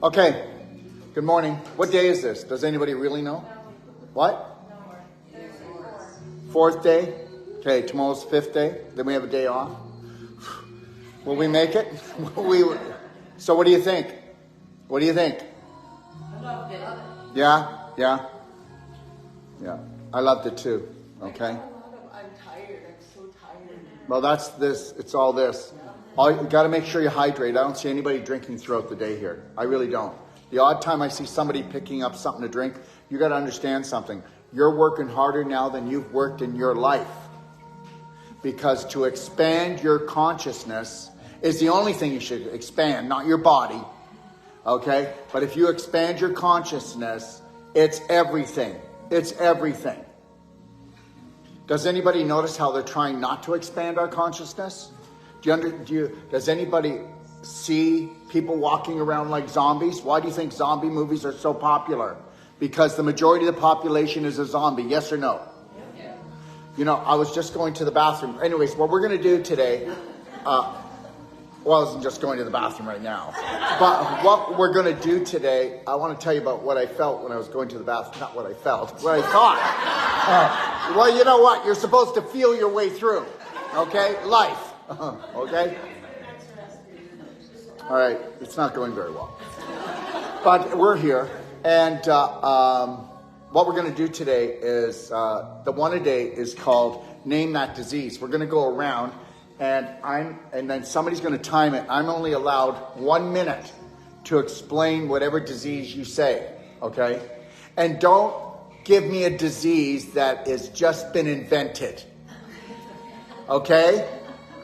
Okay, good morning. What day is this? Does anybody really know? What? Fourth day? Okay, tomorrow's fifth day. Then we have a day off. Will we make it? So what do you think? What do you think? I loved it. Yeah. I loved it too. Okay. I'm tired. I'm so tired. Well, that's this. It's all this. You got to make sure you hydrate. I don't see anybody drinking throughout the day here. I really don't. The odd time I see somebody picking up something to drink, you got to understand something. You're working harder now than you've worked in your life. Because to expand your consciousness is the only thing you should expand, not your body. Okay? But if you expand your consciousness, it's everything. It's everything. Does anybody notice how they're trying not to expand our consciousness? Does anybody see people walking around like zombies? Why do you think zombie movies are so popular? Because the majority of the population is a zombie, yes or no? Yeah. You know, I was just going to the bathroom. Anyways, what we're going to do today, I wasn't just going to the bathroom right now. But what we're going to do today, I want to tell you about what I felt when I was going to the bathroom. Not what I felt, what I thought. Well, you know what? You're supposed to feel your way through, okay? Life. Okay? All right. It's not going very well. But we're here. And what we're going to do today is, the one a day is called Name That Disease. We're going to go around and then somebody's going to time it. I'm only allowed 1 minute to explain whatever disease you say. Okay? And don't give me a disease that has just been invented. Okay?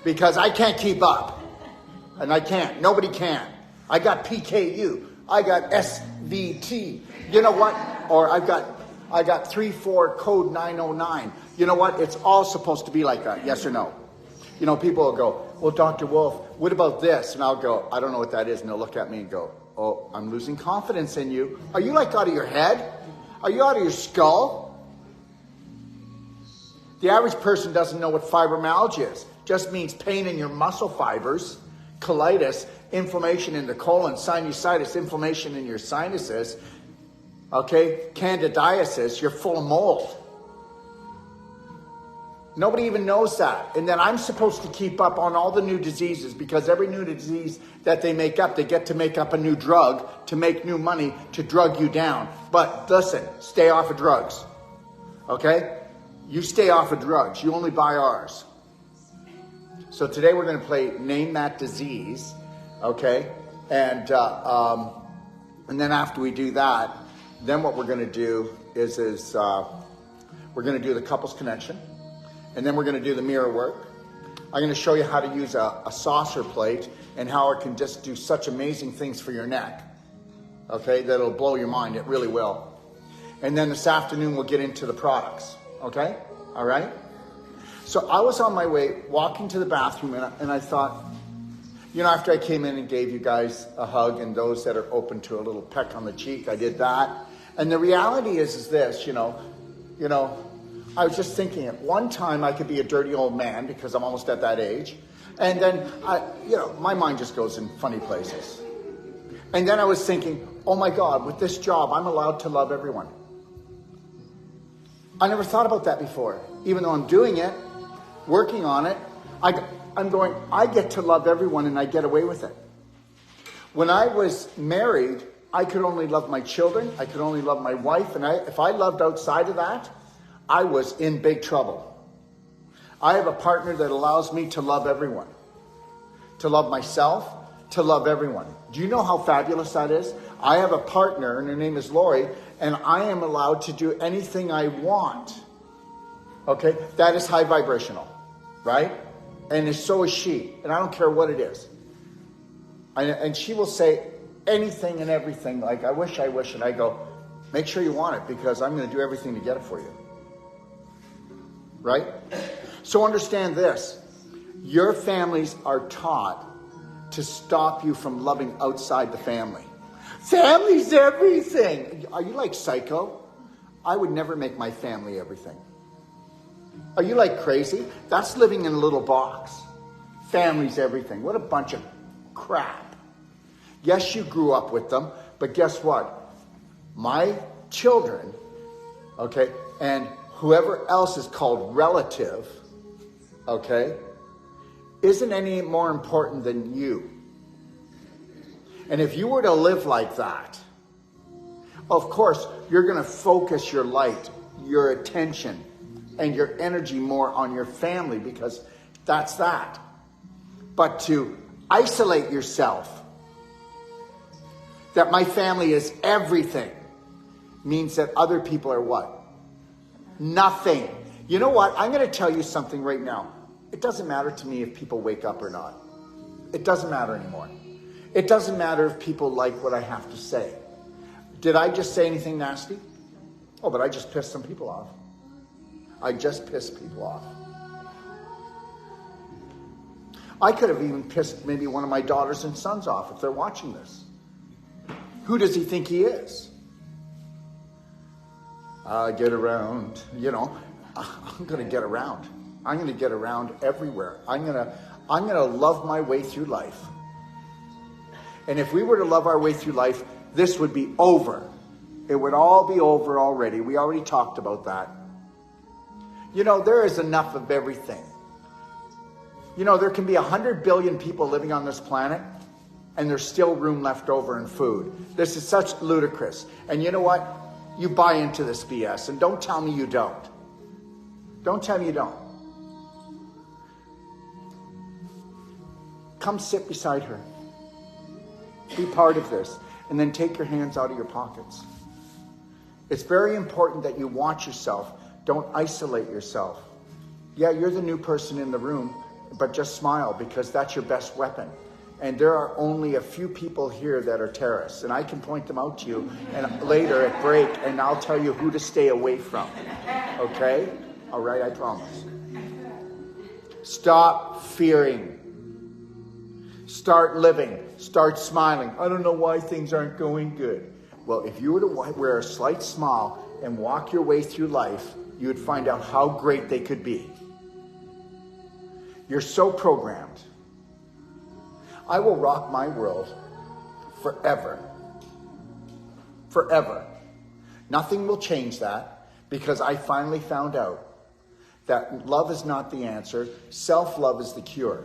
Because I can't keep up. And I can't. Nobody can. I got PKU. I got SVT. You know what? Or I got 3-4 code 909. You know what? It's all supposed to be like that. Yes or no? You know, people will go, well, Dr. Wolf, what about this? And I'll go, I don't know what that is. And they'll look at me and go, oh, I'm losing confidence in you. Are you like out of your head? Are you out of your skull? The average person doesn't know what fibromyalgia is. Just means pain in your muscle fibers, colitis, inflammation in the colon, sinusitis, inflammation in your sinuses, okay, candidiasis, you're full of mold. Nobody even knows that. And then I'm supposed to keep up on all the new diseases because every new disease that they make up, they get to make up a new drug to make new money to drug you down. But listen, stay off of drugs, okay? You stay off of drugs. You only buy ours. So today we're going to play Name That Disease, okay? And then after we do that, then what we're going to do is we're going to do the couples connection, and then we're going to do the mirror work. I'm going to show you how to use a saucer plate and how it can just do such amazing things for your neck, okay? That'll blow your mind. It really will. And then this afternoon we'll get into the products, okay? All right? So I was on my way walking to the bathroom and I thought, you know, after I came in and gave you guys a hug and those that are open to a little peck on the cheek, I did that. And the reality is this, you know, I was just thinking at one time I could be a dirty old man because I'm almost at that age. And then, my mind just goes in funny places. And then I was thinking, oh my God, with this job, I'm allowed to love everyone. I never thought about that before. Even though I'm doing it, working on it, I'm going, I get to love everyone and I get away with it. When I was married, I could only love my children. I could only love my wife. And if I loved outside of that, I was in big trouble. I have a partner that allows me to love everyone. To love myself, to love everyone. Do you know how fabulous that is? I have a partner and her name is Lori, and I am allowed to do anything I want. Okay? That is high vibrational. Right? And so is she. And I don't care what it is. And she will say anything and everything like, I wish. And I go, make sure you want it because I'm going to do everything to get it for you. Right? So understand this. Your families are taught to stop you from loving outside the family. Family's everything. Are you like psycho? I would never make my family everything. Are you like crazy? That's living in a little box. Family's everything. What a bunch of crap. Yes, you grew up with them, But guess what? My children, okay, and whoever else is called relative, okay, isn't any more important than you. And if you were to live like that, of course, you're going to focus your light, your attention, and your energy more on your family, because that's that. But to isolate yourself, that my family is everything, means that other people are what? Nothing. You know what? I'm going to tell you something right now. It doesn't matter to me if people wake up or not. It doesn't matter anymore. It doesn't matter if people like what I have to say. Did I just say anything nasty? Oh, but I just pissed some people off. I just pissed people off. I could have even pissed maybe one of my daughters and sons off if they're watching this. Who does he think he is? Get around, you know. I'm going to get around. I'm going to get around everywhere. I'm going to love my way through life. And if we were to love our way through life, this would be over. It would all be over already. We already talked about that. You know, there is enough of everything. You know, there can be 100 billion people living on this planet, and there's still room left over in food. This is such ludicrous. And you know what? You buy into this BS, and don't tell me you don't. Don't tell me you don't. Come sit beside her. Be part of this. And then take your hands out of your pockets. It's very important that you watch yourself. Don't isolate yourself. Yeah, you're the new person in the room, but just smile, because that's your best weapon. And there are only a few people here that are terrorists, and I can point them out to you and later at break, and I'll tell you who to stay away from. Okay? All right, I promise. Stop fearing. Start living. Start smiling. I don't know why things aren't going good. Well, if you were to wear a slight smile and walk your way through life, you would find out how great they could be. You're so programmed. I will rock my world forever. Forever. Nothing will change that, because I finally found out that love is not the answer. Self-love is the cure.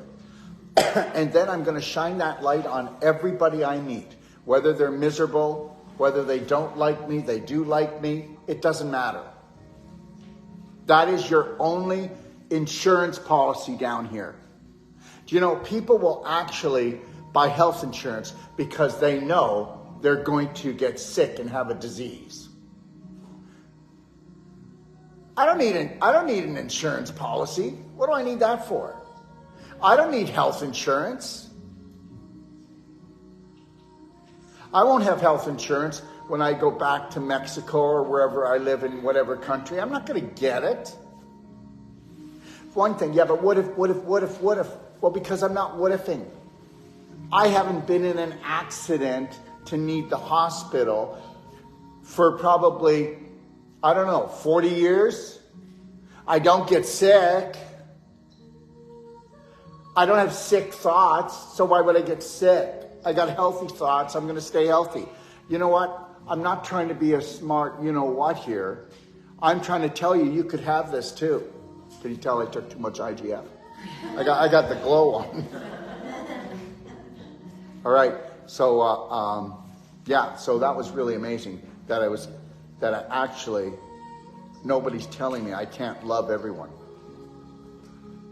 And then I'm going to shine that light on everybody I meet, whether they're miserable, whether they don't like me, they do like me, it doesn't matter. That is your only insurance policy down here. Do you know, people will actually buy health insurance because they know they're going to get sick and have a disease. I don't need an insurance policy. What do I need that for? I don't need health insurance. I won't have health insurance when I go back to Mexico or wherever I live in whatever country. I'm not going to get it. One thing, yeah, but what if? Well, because I'm not what-ifing. I haven't been in an accident to need the hospital for probably, 40 years. I don't get sick. I don't have sick thoughts, so why would I get sick? I got healthy thoughts. I'm going to stay healthy. You know what? I'm not trying to be a smart you-know-what here. I'm trying to tell you, you could have this too. Can you tell I took too much IGF? I got the glow on. All right. So, so that was really amazing that I actually, nobody's telling me I can't love everyone.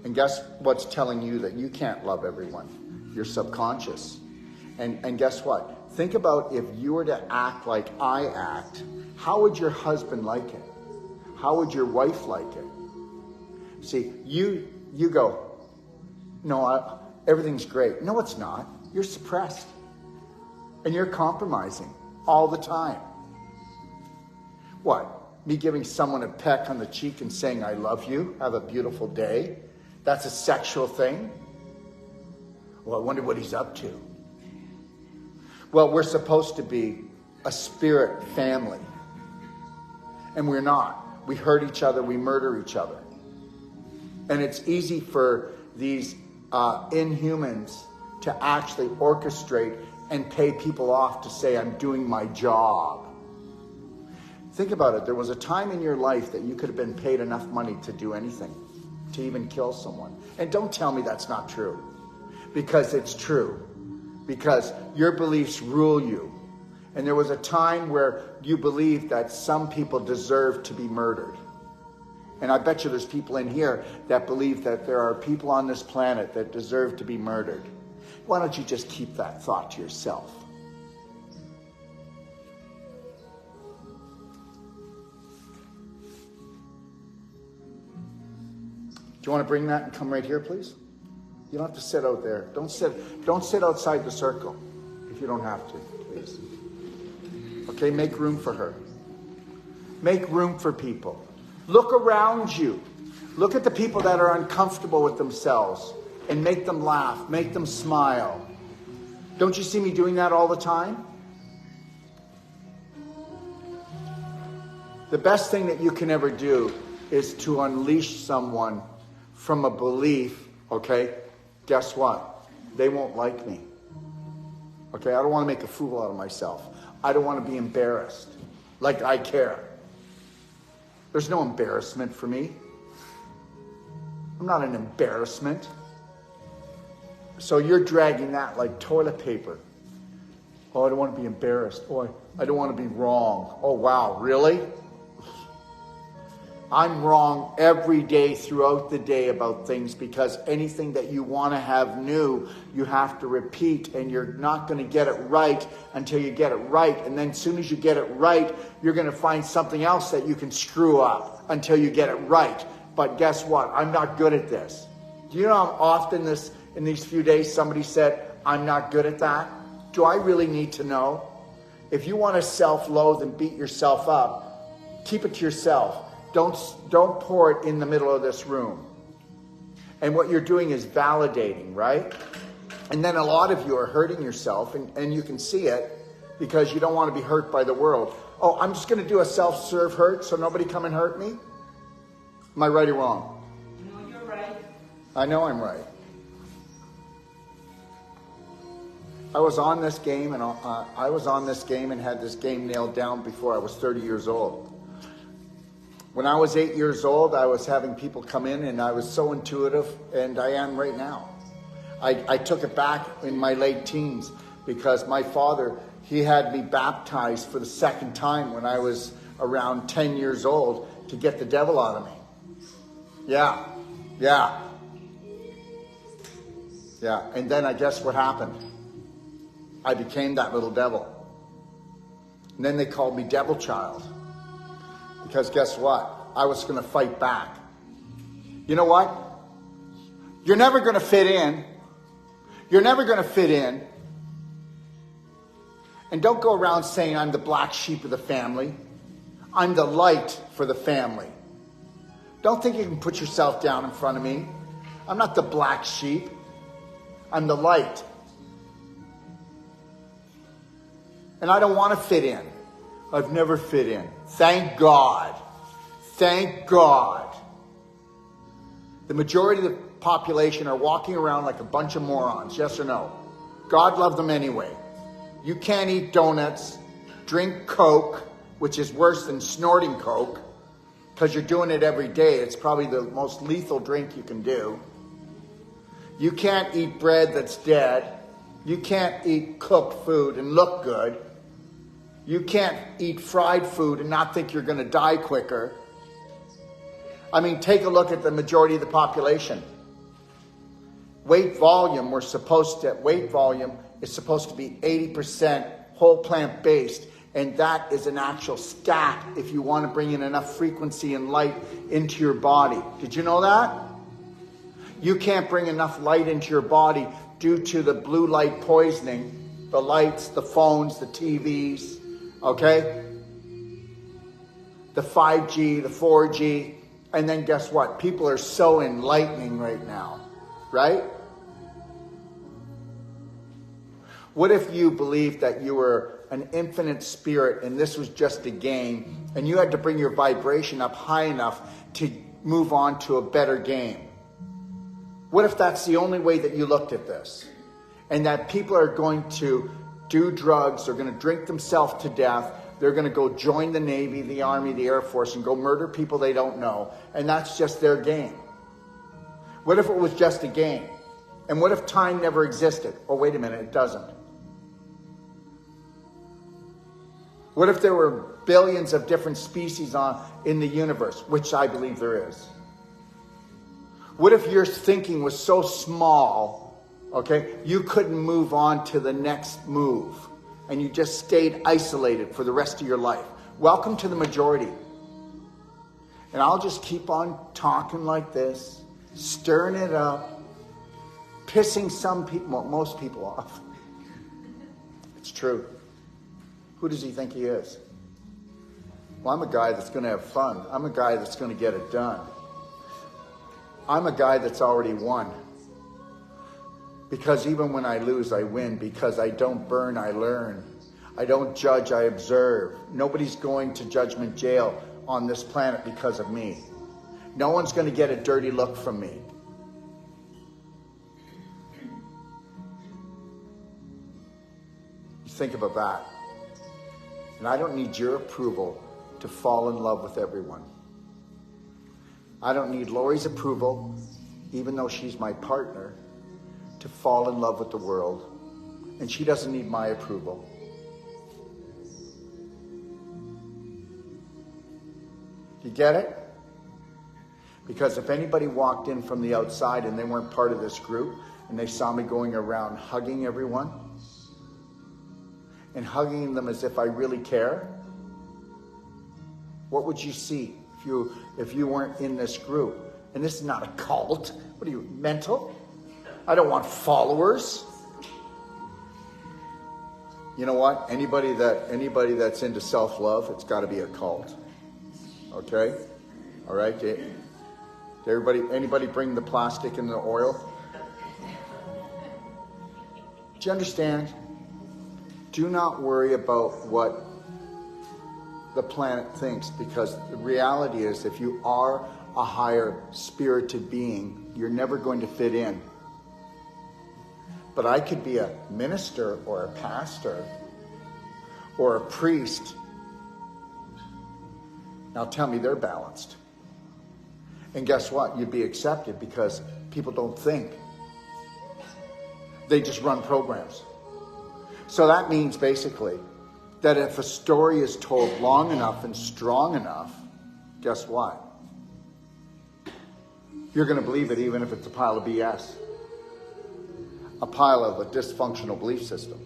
And guess what's telling you that you can't love everyone? Your subconscious. And guess what? Think about if you were to act like I act, how would your husband like it? How would your wife like it? See, you go, no, everything's great. No, it's not. You're suppressed. And you're compromising all the time. What? Me giving someone a peck on the cheek and saying, I love you, have a beautiful day. That's a sexual thing? Well, I wonder what he's up to. Well, we're supposed to be a spirit family. And we're not. We hurt each other. We murder each other. And it's easy for these inhumans to actually orchestrate and pay people off to say I'm doing my job. Think about it. There was a time in your life that you could have been paid enough money to do anything, to even kill someone. And don't tell me that's not true, because it's true. Because your beliefs rule you. And there was a time where you believed that some people deserve to be murdered. And I bet you there's people in here that believe that there are people on this planet that deserve to be murdered. Why don't you just keep that thought to yourself? Do you want to bring that and come right here, please? You don't have to sit out there. Don't sit outside the circle if you don't have to, please. Okay, make room for her. Make room for people. Look around you. Look at the people that are uncomfortable with themselves and make them laugh, make them smile. Don't you see me doing that all the time? The best thing that you can ever do is to unleash someone from a belief, okay? Guess what? They won't like me. Okay, I don't want to make a fool out of myself. I don't want to be embarrassed. Like I care. There's no embarrassment for me. I'm not an embarrassment. So you're dragging that like toilet paper. Oh, I don't want to be embarrassed. Oh, I don't want to be wrong. Oh, wow, really? I'm wrong every day throughout the day about things, because anything that you want to have new, you have to repeat, and you're not going to get it right until you get it right. And then as soon as you get it right, you're going to find something else that you can screw up until you get it right. But guess what? I'm not good at this. Do you know how often in these few days somebody said, I'm not good at that? Do I really need to know? If you want to self-loathe and beat yourself up, keep it to yourself. Don't pour it in the middle of this room. And what you're doing is validating, right? And then a lot of you are hurting yourself, and you can see it because you don't want to be hurt by the world. Oh, I'm just going to do a self-serve hurt so nobody come and hurt me? Am I right or wrong? No, you're right. I know I'm right. I was on this game and had this game nailed down before I was 30 years old. When I was 8 years old, I was having people come in, and I was so intuitive, and I am right now. I took it back in my late teens because my father, he had me baptized for the second time when I was around 10 years old to get the devil out of me. Yeah. And then I guess what happened? I became that little devil. And then they called me Devil Child. Because guess what? I was going to fight back. You know what? You're never going to fit in. You're never going to fit in. And don't go around saying I'm the black sheep of the family. I'm the light for the family. Don't think you can put yourself down in front of me. I'm not the black sheep. I'm the light. And I don't want to fit in. I've never fit in. Thank God. Thank God. The majority of the population are walking around like a bunch of morons. Yes or no? God loved them anyway. You can't eat donuts, drink Coke, which is worse than snorting Coke, because you're doing it every day. It's probably the most lethal drink you can do. You can't eat bread that's dead. You can't eat cooked food and look good. You can't eat fried food and not think you're going to die quicker. I mean, take a look at the majority of the population. Weight volume is supposed to be 80% whole plant based. And that is an actual stat if you want to bring in enough frequency and light into your body. Did you know that? You can't bring enough light into your body due to the blue light poisoning, the lights, the phones, the TVs. Okay? The 5G, the 4G. And then guess what? People are so enlightening right now. Right? What if you believed that you were an infinite spirit and this was just a game, and you had to bring your vibration up high enough to move on to a better game? What if that's the only way that you looked at this? And that people are going to do drugs, they're going to drink themselves to death, they're going to go join the Navy, the Army, the Air Force, and go murder people they don't know, and that's just their game. What if it was just a game? And what if time never existed? Oh, wait a minute, it doesn't. What if there were billions of different species in the universe, which I believe there is? What if your thinking was so small, okay, you couldn't move on to the next move, and you just stayed isolated for the rest of your life? Welcome to the majority. And I'll just keep on talking like this, stirring it up, pissing some people, well, most people off. It's true. Who does he think he is? Well, I'm a guy that's going to have fun. I'm a guy that's going to get it done. I'm a guy that's already won. Because even when I lose, I win. Because I don't burn, I learn. I don't judge, I observe. Nobody's going to judgment jail on this planet because of me. No one's going to get a dirty look from me. You think about that. And I don't need your approval to fall in love with everyone. I don't need Lori's approval, even though she's my partner, to fall in love with the world. And she doesn't need my approval. You get it? Because if anybody walked in from the outside and they weren't part of this group, and they saw me going around hugging everyone, and hugging them as if I really care, what would you see if you weren't in this group? And this is not a cult. What are you, mental? I don't want followers. You know what? Anybody that's into self-love, it's got to be a cult. Okay? All right? Did anybody bring the plastic and the oil? Do you understand? Do not worry about what the planet thinks, because the reality is, if you are a higher spirited being, you're never going to fit in. But I could be a minister or a pastor or a priest. Now tell me they're balanced. And guess what? You'd be accepted, because people don't think. They just run programs. So that means basically that if a story is told long enough and strong enough, guess what? You're going to believe it, even if it's a pile of BS. A pile of a dysfunctional belief system.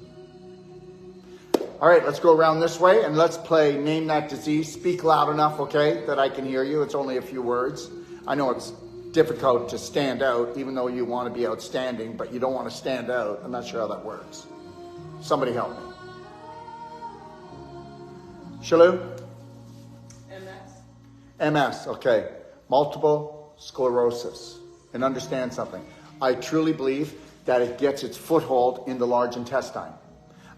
All right, let's go around this way and let's play Name That Disease. Speak loud enough, okay, that I can hear you. It's only a few words. I know it's difficult to stand out, even though you want to be outstanding, but you don't want to stand out. I'm not sure how that works. Somebody help me. Shalou? MS, okay. Multiple sclerosis. And understand something. I truly believe that it gets its foothold in the large intestine.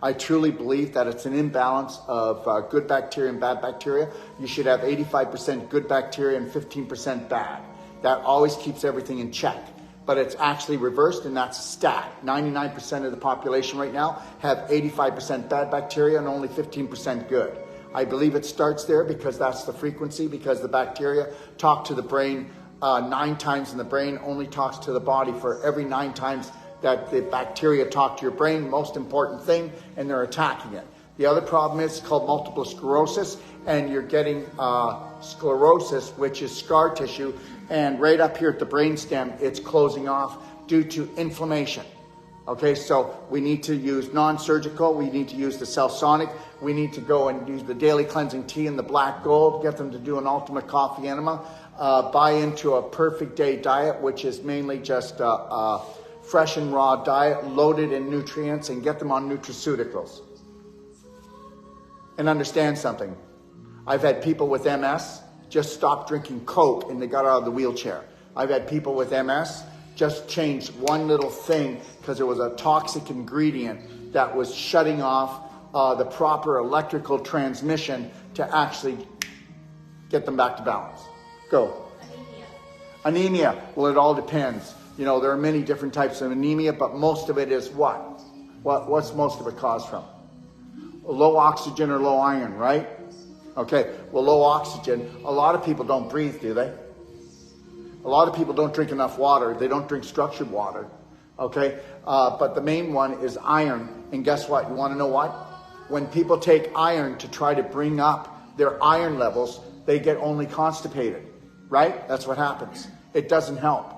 I truly believe that it's an imbalance of good bacteria and bad bacteria. You should have 85% good bacteria and 15% bad. That always keeps everything in check. But it's actually reversed, and that's a stat. 99% of the population right now have 85% bad bacteria and only 15% good. I believe it starts there because that's the frequency, because the bacteria talk to the brain 9 times, and the brain only talks to the body for every 9 times that the bacteria talk to your brain. Most important thing, and they're attacking it. The other problem is called multiple sclerosis, and you're getting sclerosis, which is scar tissue, and right up here at the brainstem, it's closing off due to inflammation. Okay, so we need to use non-surgical, we need to use the Celsonic, we need to go and use the daily cleansing tea and the black gold, get them to do an ultimate coffee enema, buy into a perfect day diet, which is mainly just fresh and raw diet, loaded in nutrients, and get them on nutraceuticals. And understand something. I've had people with MS just stop drinking Coke and they got out of the wheelchair. I've had people with MS just change one little thing because there was a toxic ingredient that was shutting off the proper electrical transmission to actually get them back to balance. Go. Anemia. Well, it all depends. You know, there are many different types of anemia, but most of it is what? What's most of it caused from? Low oxygen or low iron, right? Okay, well, low oxygen, a lot of people don't breathe, do they? A lot of people don't drink enough water. They don't drink structured water, okay? But the main one is iron. And guess what? You want to know what? When people take iron to try to bring up their iron levels, they get only constipated, right? That's what happens. It doesn't help.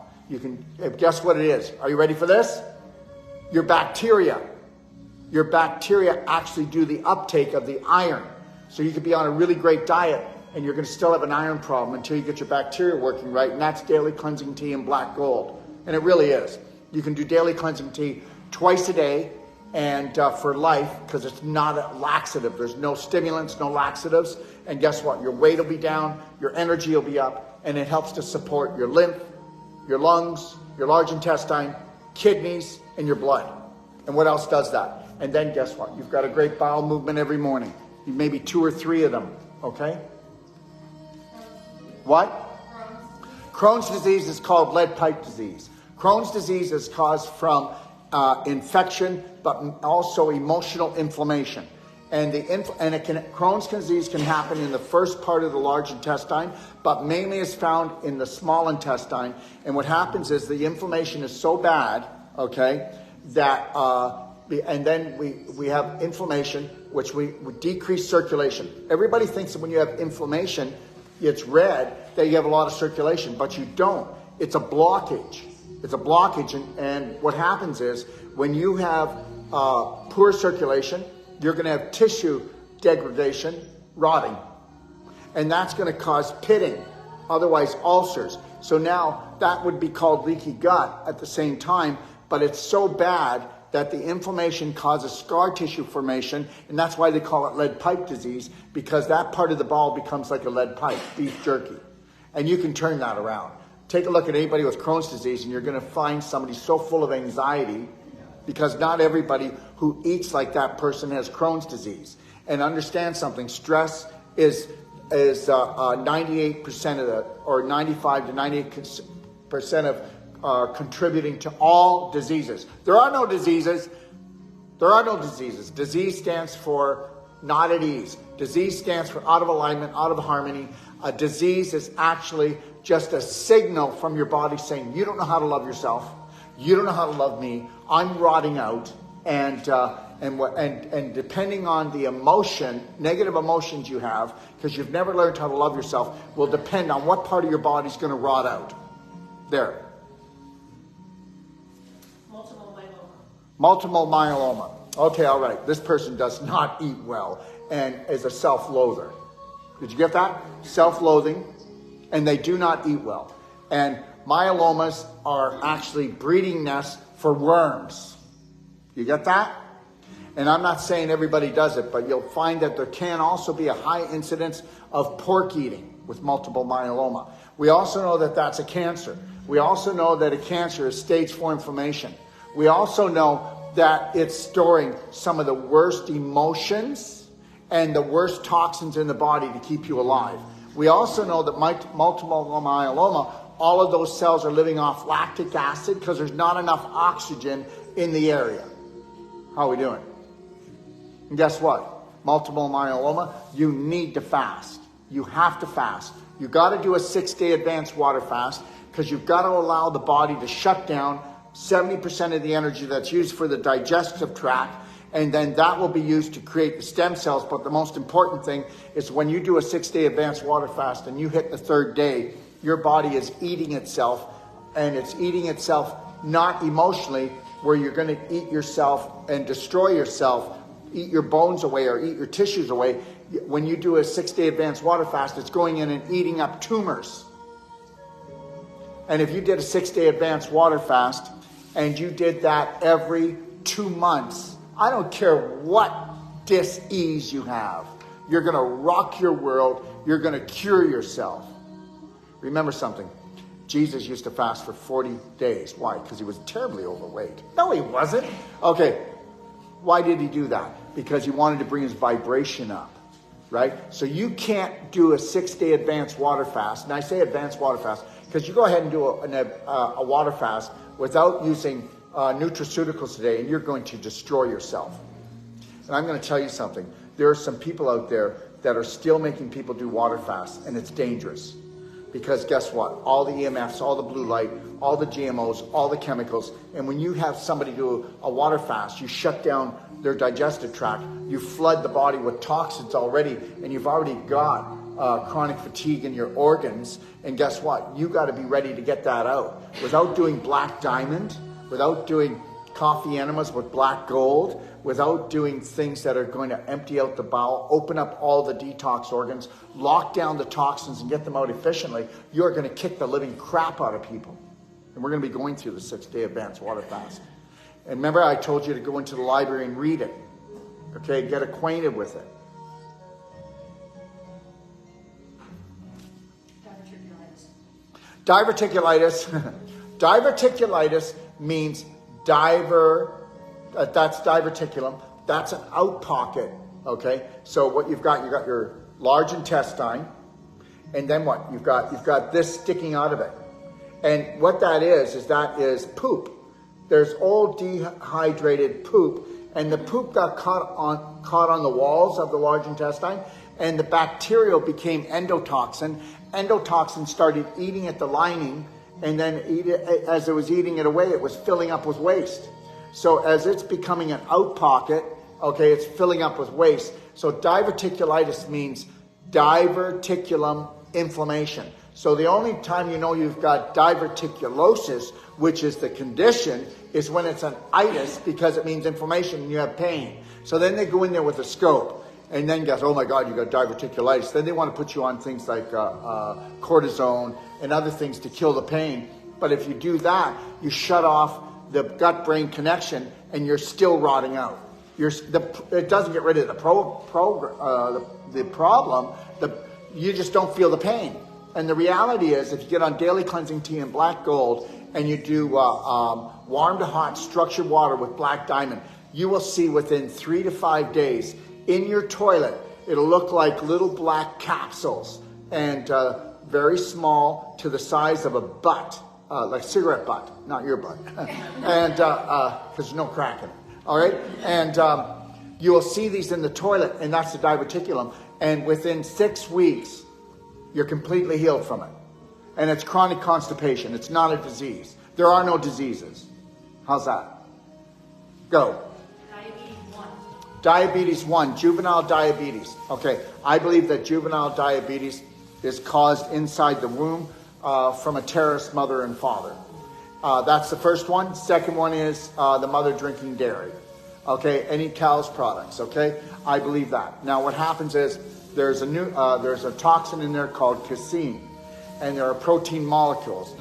Guess what it is? Are you ready for this? Your bacteria. Your bacteria actually do the uptake of the iron. So you could be on a really great diet and you're going to still have an iron problem until you get your bacteria working right. And that's daily cleansing tea and black gold. And it really is. You can do daily cleansing tea twice a day and for life, because it's not a laxative. There's no stimulants, no laxatives. And guess what? Your weight will be down, your energy will be up, and it helps to support your lymph, your lungs, your large intestine, kidneys, and your blood. And what else does that? And then guess what? You've got a great bowel movement every morning. Maybe 2 or 3 of them, okay? What? Crohn's disease is called lead pipe disease. Crohn's disease is caused from infection, but also emotional inflammation. And Crohn's disease can happen in the first part of the large intestine, but mainly is found in the small intestine. And what happens is the inflammation is so bad, okay, that and then we have inflammation, which we decrease circulation. Everybody thinks that when you have inflammation, it's red, that you have a lot of circulation, but you don't. It's a blockage. It's a blockage, and what happens is when you have poor circulation, you're going to have tissue degradation, rotting, and that's going to cause pitting, otherwise ulcers. So now that would be called leaky gut at the same time, but it's so bad that the inflammation causes scar tissue formation, and that's why they call it lead pipe disease, because that part of the bowel becomes like a lead pipe, beef jerky. And you can turn that around. Take a look at anybody with Crohn's disease, and you're going to find somebody so full of anxiety, because not everybody who eats like that person has Crohn's disease. And understand something, stress is 98% of or 95 to 98% of contributing to all diseases. There are no diseases. There are no diseases. Disease stands for not at ease. Disease stands for out of alignment, out of harmony. A disease is actually just a signal from your body saying, you don't know how to love yourself. You don't know how to love me. I'm rotting out. And depending on the emotion, negative emotions you have, because you've never learned how to love yourself, will depend on what part of your body's going to rot out. There. Multiple myeloma. Okay, all right. This person does not eat well and is a self-loather. Did you get that? Self-loathing, and they do not eat well. And myelomas are actually breeding nests for worms. You get that? And I'm not saying everybody does it, but you'll find that there can also be a high incidence of pork eating with multiple myeloma. We also know that that's a cancer. We also know that a cancer is stage 4 inflammation. We also know that it's storing some of the worst emotions and the worst toxins in the body to keep you alive. We also know that multiple myeloma, all of those cells are living off lactic acid because there's not enough oxygen in the area. How are we doing? And guess what? Multiple myeloma, you need to fast. You have to fast. You got to do a 6-day advanced water fast because you've got to allow the body to shut down 70% of the energy that's used for the digestive tract, and then that will be used to create the stem cells. But the most important thing is when you do a 6-day advanced water fast and you hit the 3rd day, your body is eating itself, and it's eating itself not emotionally, where you're going to eat yourself and destroy yourself, eat your bones away or eat your tissues away. When you do a 6-day advanced water fast, it's going in and eating up tumors. And if you did a 6-day advanced water fast and you did that every 2 months, I don't care what dis-ease you have, you're going to rock your world. You're going to cure yourself. Remember something. Jesus used to fast for 40 days. Why? Because he was terribly overweight. No, he wasn't. Okay. Why did he do that? Because he wanted to bring his vibration up, right? So you can't do a 6-day advanced water fast. And I say advanced water fast because you go ahead and do a water fast without using nutraceuticals today, and you're going to destroy yourself. And I'm going to tell you something. There are some people out there that are still making people do water fasts, and it's dangerous. Because guess what? All the EMFs, all the blue light, all the GMOs, all the chemicals, and when you have somebody do a water fast, you shut down their digestive tract, you flood the body with toxins already, and you've already got chronic fatigue in your organs, and guess what? You got to be ready to get that out. Without doing black diamond, without doing coffee enemas with black gold, without doing things that are going to empty out the bowel, open up all the detox organs, lock down the toxins and get them out efficiently, you're going to kick the living crap out of people. And we're going to be going through the 6-day advanced water fast. And remember, I told you to go into the library and read it. Okay, get acquainted with it. Diverticulitis. Diverticulitis means that's diverticulum. That's an out pocket. Okay, so what you got your large intestine, and then what? You've got this sticking out of it. And what that is poop. There's old dehydrated poop, and the poop got caught on the walls of the large intestine, and the bacterial became endotoxin. Endotoxin started eating at the lining, and then as it was eating it away, it was filling up with waste. So as it's becoming an out pocket, okay, it's filling up with waste. So diverticulitis means diverticulum inflammation. So the only time you know you've got diverticulosis, which is the condition, is when it's an itis, because it means inflammation and you have pain. So then they go in there with a scope and then guess, oh my God, you got diverticulitis. Then they want to put you on things like cortisone and other things to kill the pain. But if you do that, you shut off the gut-brain connection and you're still rotting out. It doesn't get rid of the problem. You just don't feel the pain. And the reality is, if you get on daily cleansing tea and black gold, and you do warm to hot structured water with black diamond, you will see within 3 to 5 days in your toilet, it'll look like little black capsules, and very small, to the size of a butt, like cigarette butt, not your butt, and because there's no crack in it. All right, and you will see these in the toilet, and that's the diverticulum. And within 6 weeks, you're completely healed from it. And it's chronic constipation. It's not a disease. There are no diseases. How's that? Go. Diabetes 1, juvenile diabetes. Okay, I believe that juvenile diabetes is caused inside the womb from a terrorist mother and father. That's the first one. Second one is the mother drinking dairy. Okay, any cow's products. Okay, I believe that. Now what happens is there's a toxin in there called casein, and there are protein molecules.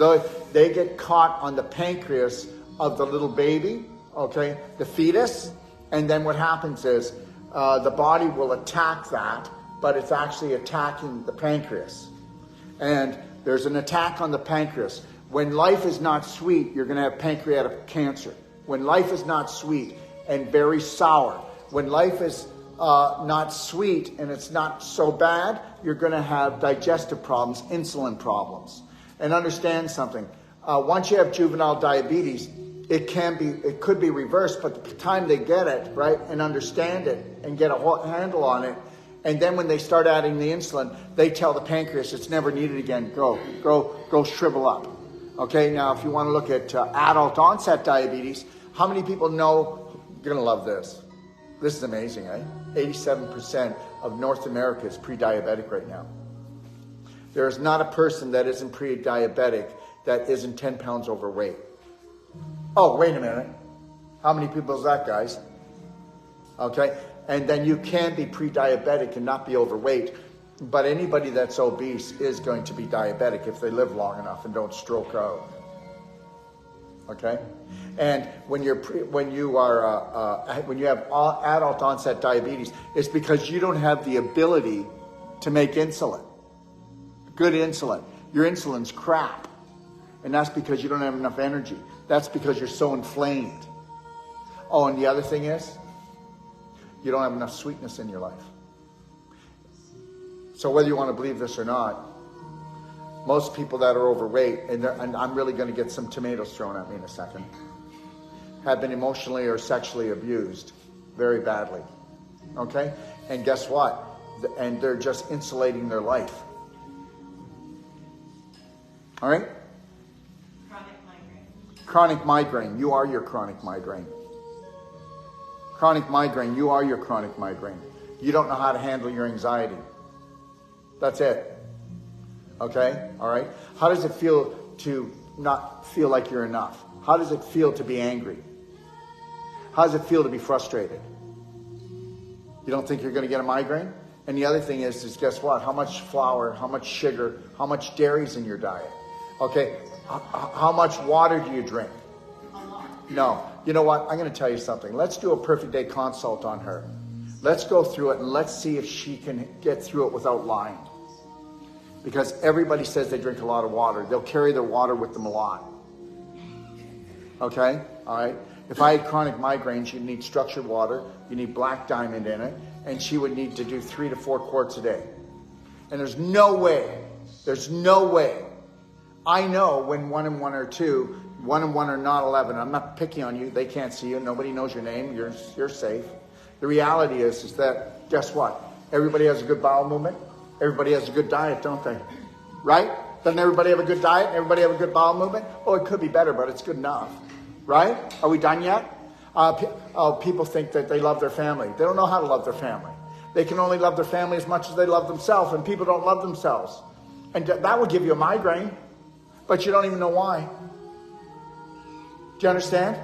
They get caught on the pancreas of the little baby, okay, the fetus, and then what happens is the body will attack that, but it's actually attacking the pancreas. And there's an attack on the pancreas. When life is not sweet, you're going to have pancreatic cancer. When life is not sweet and very sour, when life is not sweet and it's not so bad, you're going to have digestive problems, insulin problems. And understand something. Once you have juvenile diabetes, it could be reversed, but the time they get it, right, and understand it and get a handle on it, and then when they start adding the insulin, they tell the pancreas it's never needed again. Go shrivel up. Okay, now if you want to look at adult onset diabetes, how many people know, you're going to love this. This is amazing, eh? 87% of North America is pre-diabetic right now. There is not a person that isn't pre-diabetic that isn't 10 pounds overweight. Oh, wait a minute. How many people is that, guys? Okay, and then you can be pre-diabetic and not be overweight, but anybody that's obese is going to be diabetic if they live long enough and don't stroke out. Okay, and when you have adult onset diabetes, it's because you don't have the ability to make insulin, good insulin. Your insulin's crap, and that's because you don't have enough energy. That's because you're so inflamed. Oh, and the other thing is, you don't have enough sweetness in your life. So whether you want to believe this or not, most people that are overweight, and I'm really going to get some tomatoes thrown at me in a second, have been emotionally or sexually abused very badly. Okay? And guess what? And they're just insulating their life. All right? Chronic migraine. Chronic migraine. You are your chronic migraine. Chronic migraine. You are your chronic migraine. You don't know how to handle your anxiety. That's it. Okay? All right? How does it feel to not feel like you're enough? How does it feel to be angry? How does it feel to be frustrated? You don't think you're going to get a migraine? And the other thing is guess what? How much flour, how much sugar, how much dairy's in your diet? Okay? How much water do you drink? No. You know what? I'm going to tell you something. Let's do a perfect day consult on her. Let's go through it and let's see if she can get through it without lying. Because everybody says they drink a lot of water. They'll carry their water with them a lot. Okay? All right? If I had chronic migraines, you'd need structured water. You need black diamond in it. And she would need to do 3 to 4 quarts a day. And there's no way. I know when 1 and 1 are 2, 1 and 1 are not 11. I'm not picking on you. They can't see you. Nobody knows your name. You're safe. The reality is that, guess what? Everybody has a good bowel movement. Everybody has a good diet, don't they? Right? Doesn't everybody have a good diet? Everybody have a good bowel movement? Oh, it could be better, but it's good enough. Right? Are we done yet? People think that they love their family. They don't know how to love their family. They can only love their family as much as they love themselves, and people don't love themselves. And that will give you a migraine, but you don't even know why. Do you understand?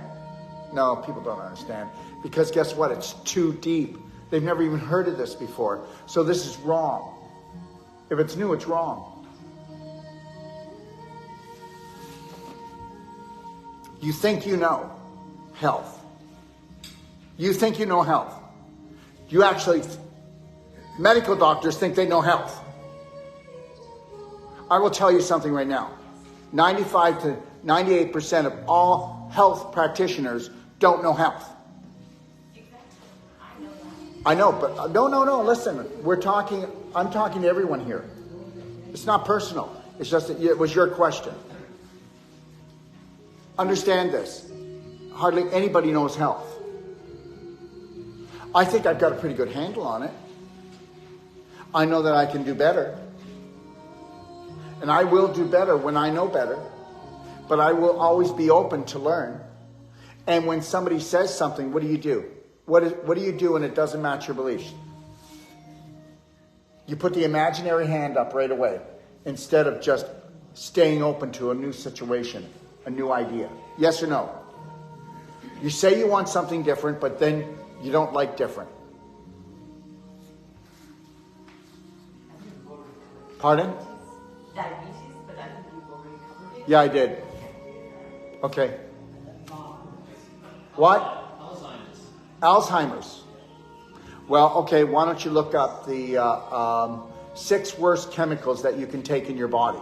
No, people don't understand. Because guess what? It's too deep. They've never even heard of this before. So this is wrong. If it's new, it's wrong. You think you know health. You think you know health. You actually, medical doctors think they know health. I will tell you something right now. 95 to 98% of all health practitioners don't know health. I know, but no, listen. I'm talking to everyone here. It's not personal. It's just that it was your question. Understand this. Hardly anybody knows health. I think I've got a pretty good handle on it. I know that I can do better. And I will do better when I know better. But I will always be open to learn. And when somebody says something, what do you do? What do you do when it doesn't match your beliefs? You put the imaginary hand up right away instead of just staying open to a new situation, a new idea. Yes or no? You say you want something different, but then you don't like different. Pardon? Diabetes, but I think you've already covered it. Yeah, I did. Okay. What? Alzheimer's. Well, okay, why don't you look up the 6 worst chemicals that you can take in your body.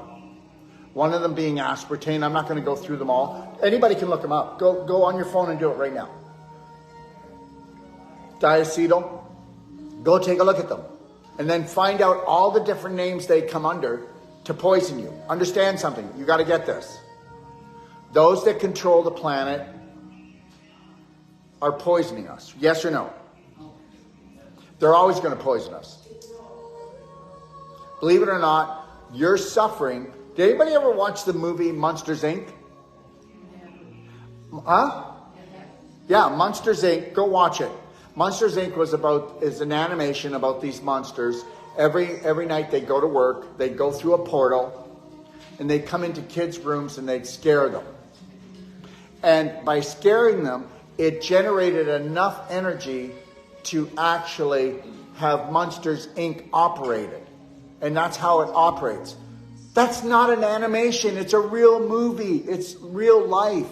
One of them being aspartame. I'm not going to go through them all. Anybody can look them up. Go on your phone and do it right now. Diacetyl. Go take a look at them. And then find out all the different names they come under to poison you. Understand something. You got to get this. Those that control the planet are poisoning us. Yes or no? They're always going to poison us. Believe it or not, you're suffering. Did anybody ever watch the movie Monsters, Inc.? Huh? Yeah, Monsters, Inc. Go watch it. Monsters, Inc. is an animation about these monsters. Every night they go to work, they go through a portal, and they come into kids' rooms and they'd scare them. And by scaring them, it generated enough energy to actually have Monsters, Inc. operated. And that's how it operates. That's not an animation. It's a real movie. It's real life.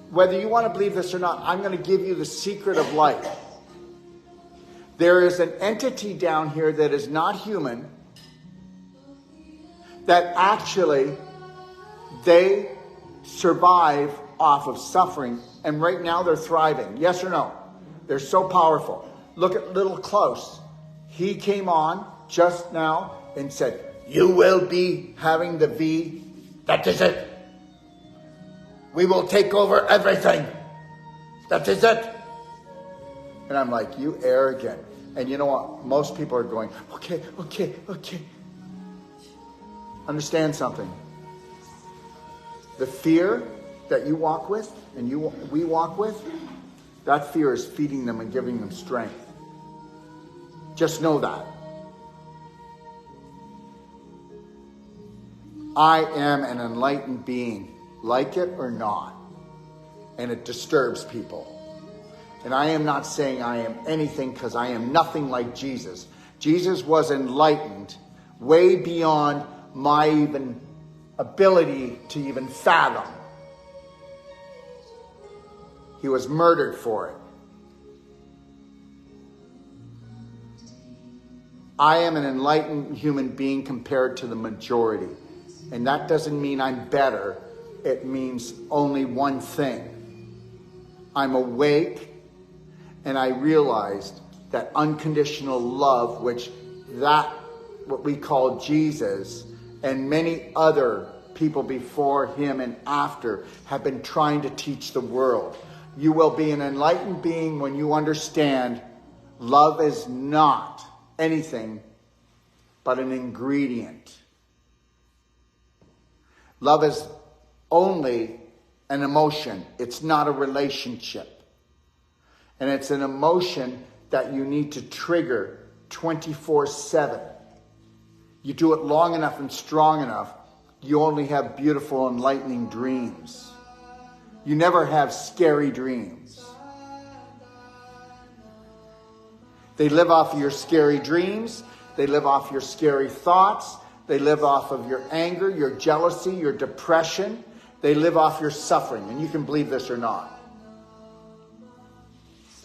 Whether you want to believe this or not, I'm going to give you the secret of life. There is an entity down here that is not human that actually they survive off of suffering, and right now they're thriving. Yes or no? They're so powerful. Look at little Klaus. He came on just now and said, "You will be having the V. That is it. We will take over everything. That is it." And I'm like, you arrogant. And you know what? Most people are going, okay. Understand something. The fear that you walk with and we walk with, that fear is feeding them and giving them strength. Just know that. I am an enlightened being, like it or not. And it disturbs people. And I am not saying I am anything, because I am nothing like Jesus. Jesus was enlightened way beyond my even ability to even fathom. He was murdered for it. I am an enlightened human being compared to the majority. And that doesn't mean I'm better. It means only one thing. I'm awake, and I realized that unconditional love, what we call Jesus, and many other people before him and after have been trying to teach the world. You will be an enlightened being when you understand love is not anything but an ingredient. Love is only an emotion. It's not a relationship. And it's an emotion that you need to trigger 24/7. You do it long enough and strong enough, you only have beautiful, enlightening dreams. You never have scary dreams. They live off of your scary dreams. They live off your scary thoughts. They live off of your anger, your jealousy, your depression. They live off your suffering. And you can believe this or not.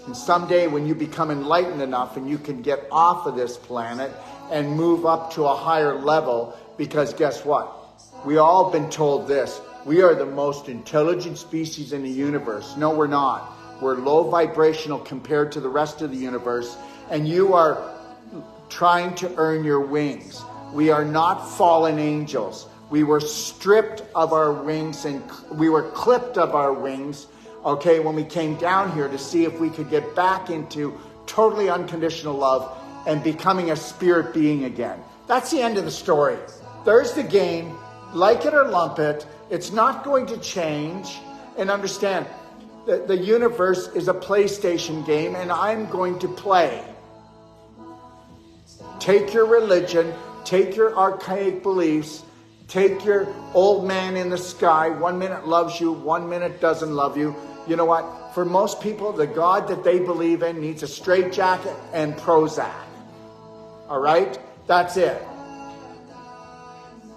And someday when you become enlightened enough and you can get off of this planet and move up to a higher level, because guess what? We all been told this. We are the most intelligent species in the universe. No, we're not. We're low vibrational compared to the rest of the universe. And you are trying to earn your wings. We are not fallen angels. We were stripped of our wings and we were clipped of our wings, okay, when we came down here to see if we could get back into totally unconditional love and becoming a spirit being again. That's the end of the story. There's the game. Like it or lump it. It's not going to change. And understand, the universe is a PlayStation game, and I'm going to play. Take your religion, take your archaic beliefs, take your old man in the sky. 1 minute loves you, 1 minute doesn't love you. You know what? For most people, the God that they believe in needs a straitjacket and Prozac. All right? That's it.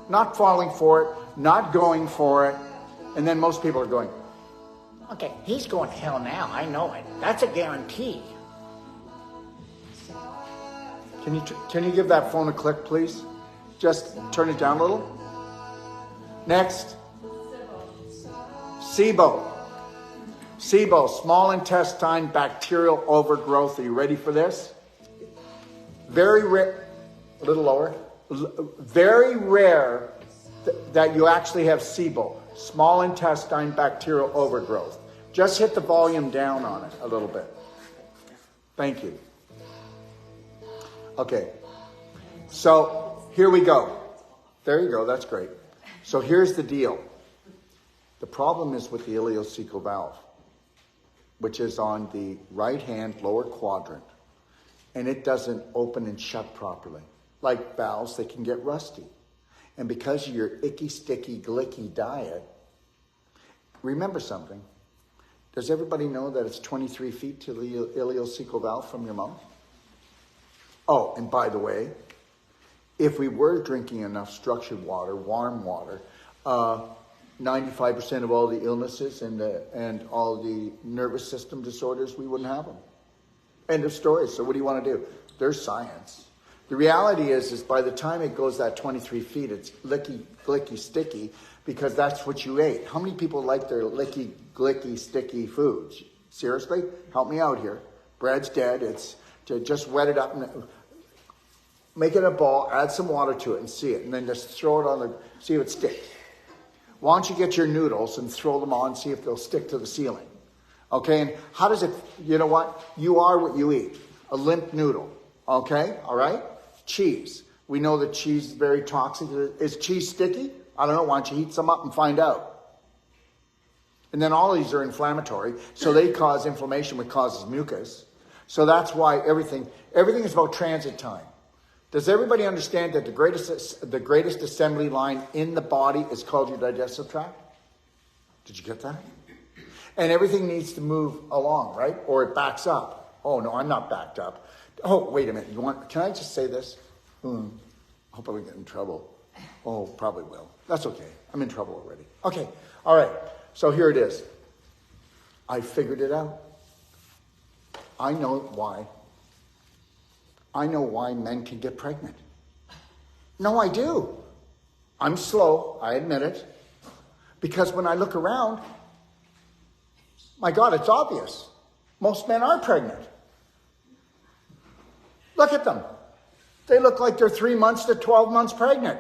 Not falling for it, not going for it. And then most people are going, okay, he's going to hell now. I know it. That's a guarantee. Can you give that phone a click, please? Just turn it down a little. Next. SIBO. SIBO, small intestine bacterial overgrowth. Are you ready for this? Very rare. A little lower. Very rare that you actually have SIBO, small intestine bacterial overgrowth. Just hit the volume down on it a little bit. Thank you. Okay, so here we go. There you go, that's great. So here's the deal. The problem is with the ileocecal valve, which is on the right-hand lower quadrant, and it doesn't open and shut properly. Like valves, they can get rusty. And because of your icky, sticky, glicky diet, remember something. Does everybody know that it's 23 feet to the ileocecal valve from your mouth? Oh, and by the way, if we were drinking enough structured water, warm water, 95% of all the illnesses and all the nervous system disorders, we wouldn't have them. End of story. So what do you want to do? There's science. The reality is by the time it goes that 23 feet, it's licky, glicky, sticky, because that's what you ate. How many people like their licky, glicky, sticky foods? Seriously? Help me out here. Bread's dead. It's to just wet it up and make it a ball, add some water to it and see it, and then just throw it on see if it sticks. Why don't you get your noodles and throw them on, see if they'll stick to the ceiling? Okay, and how does it, you know what? You are what you eat. A limp noodle. Okay, all right? Cheese. We know that cheese is very toxic. Is cheese sticky? I don't know. Why don't you heat some up and find out? And then all of these are inflammatory, so they cause inflammation, which causes mucus. So that's why everything is about transit time. Does everybody understand that the greatest assembly line in the body is called your digestive tract? Did you get that? And everything needs to move along, right? Or it backs up. Oh, no, I'm not backed up. Oh, wait a minute. Can I just say this? I hope I won't get in trouble. Oh, probably will. That's okay. I'm in trouble already. Okay. All right. So here it is. I figured it out. I know why. I know why men can get pregnant. No, I do. I'm slow. I admit it. Because when I look around, my God, it's obvious. Most men are pregnant. Look at them. They look like they're 3 months to 12 months pregnant.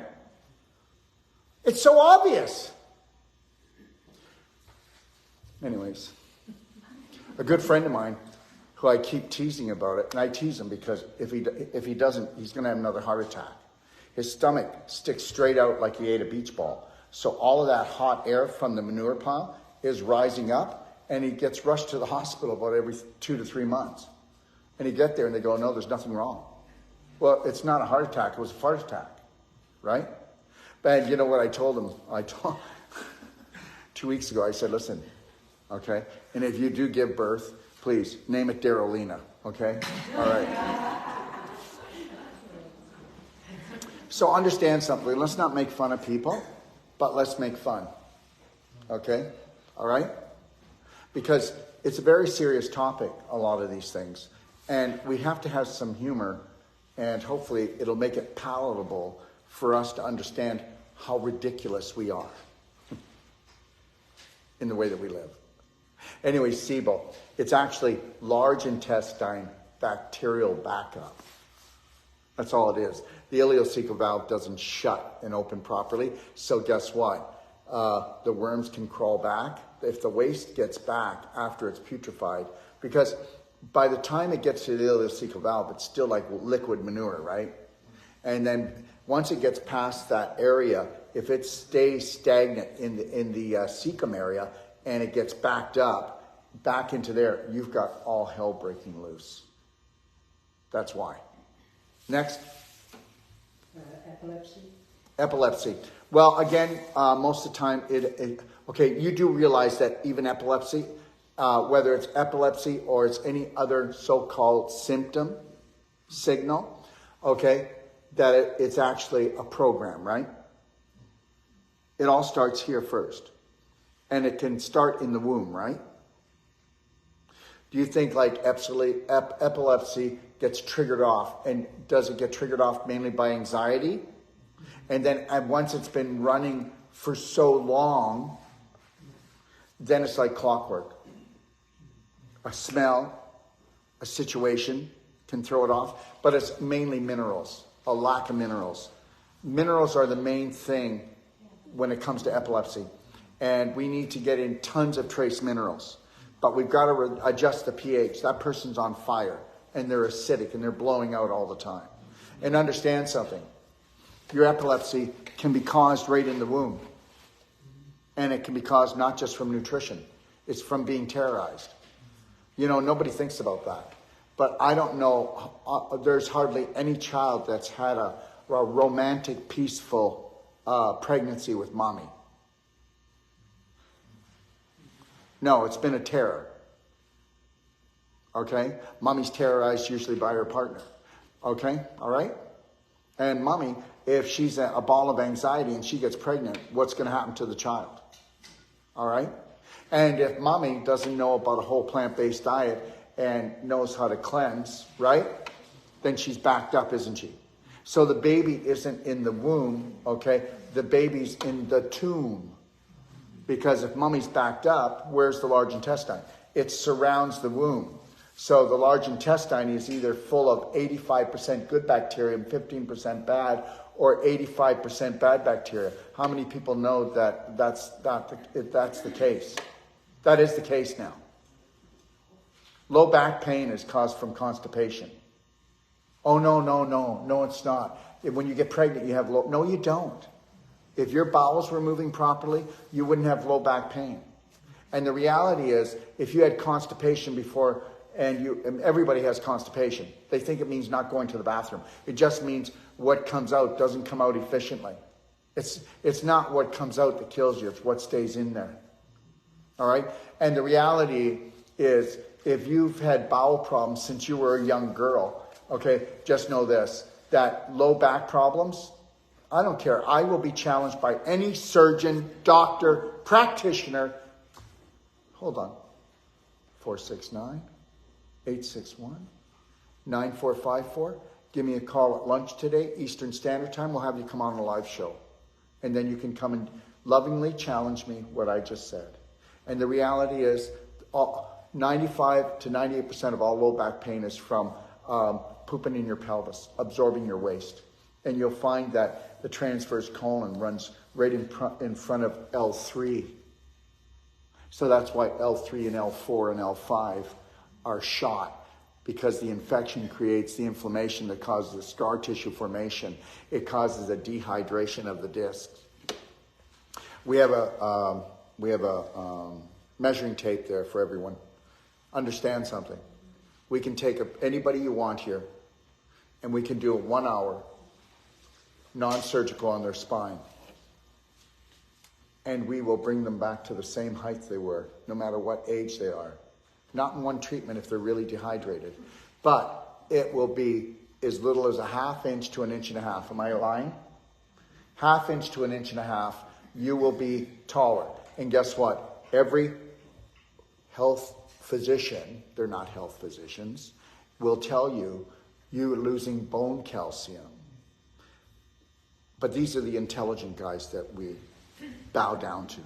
It's so obvious. Anyways, a good friend of mine who I keep teasing about it, and I tease him because if he doesn't, he's going to have another heart attack. His stomach sticks straight out like he ate a beach ball. So all of that hot air from the manure pile is rising up, and he gets rushed to the hospital about every 2 to 3 months. And he get there and they go, no, there's nothing wrong. Well, it's not a heart attack, it was a fart attack, right? And you know what I told him? 2 weeks ago, I said, listen, okay, and if you do give birth, please name it Darylina, okay? All right. So understand something. Let's not make fun of people, but let's make fun, okay? All right? Because it's a very serious topic, a lot of these things. And we have to have some humor, and hopefully it'll make it palatable for us to understand how ridiculous we are in the way that we live. Anyway, SIBO, it's actually large intestine bacterial backup. That's all it is. The ileocecal valve doesn't shut and open properly, so guess what? The worms can crawl back. If the waste gets back after it's putrefied, because by the time it gets to the ileocecal valve, it's still like liquid manure, right? And then once it gets past that area, if it stays stagnant in the cecum area and it gets backed up, back into there, you've got all hell breaking loose. That's why. Next. Epilepsy. Epilepsy. Well, again, most of the time, okay, you do realize that even epilepsy, whether it's epilepsy or it's any other so-called signal, okay, that it's actually a program, right? It all starts here first. And it can start in the womb, right? Do you think like epilepsy gets triggered off? And does it get triggered off mainly by anxiety? And then once it's been running for so long, then it's like clockwork. A smell, a situation can throw it off, but it's mainly minerals, a lack of minerals. Minerals are the main thing when it comes to epilepsy. And we need to get in tons of trace minerals. But we've got to adjust the pH. That person's on fire, and they're acidic, and they're blowing out all the time. And understand something. Your epilepsy can be caused right in the womb. And it can be caused not just from nutrition. It's from being terrorized. You know, nobody thinks about that. But I don't know, there's hardly any child that's had a romantic, peaceful pregnancy with mommy. No, it's been a terror. Okay? Mommy's terrorized usually by her partner. Okay? All right? And mommy, if she's a ball of anxiety and she gets pregnant, what's going to happen to the child? All right? And if mommy doesn't know about a whole plant-based diet and knows how to cleanse, right? Then she's backed up, isn't she? So the baby isn't in the womb, okay? The baby's in the tomb. Because if mommy's backed up, where's the large intestine? It surrounds the womb. So the large intestine is either full of 85% good bacteria and 15% bad, or 85% bad bacteria. How many people know that that's the case? That is the case now. Low back pain is caused from constipation. Oh, no, it's not. When you get pregnant, you have low. No, you don't. If your bowels were moving properly, you wouldn't have low back pain. And the reality is, if you had constipation before, and everybody has constipation, they think it means not going to the bathroom. It just means what comes out doesn't come out efficiently. It's not what comes out that kills you, it's what stays in there. All right? And the reality is, if you've had bowel problems since you were a young girl, okay, just know this, that low back problems, I don't care. I will be challenged by any surgeon, doctor, practitioner. Hold on. 469-861-9454. Give me a call at lunch today, Eastern Standard Time. We'll have you come on a live show. And then you can come and lovingly challenge me what I just said. And the reality is 95 to 98% of all low back pain is from pooping in your pelvis, absorbing your waste. And you'll find that the transverse colon runs right in front of L3. So that's why L3 and L4 and L5 are shot, because the infection creates the inflammation that causes the scar tissue formation. It causes a dehydration of the disc. We have a measuring tape there for everyone. Understand something. We can take anybody you want here, and we can do a 1 hour non-surgical on their spine. And we will bring them back to the same height they were, no matter what age they are. Not in one treatment if they're really dehydrated. But it will be as little as a ½ inch to 1.5 inches. Am I lying? ½ inch to 1.5 inches, you will be taller. And guess what? Every health physician, they're not health physicians, will tell you you're losing bone calcium. But these are the intelligent guys that we bow down to.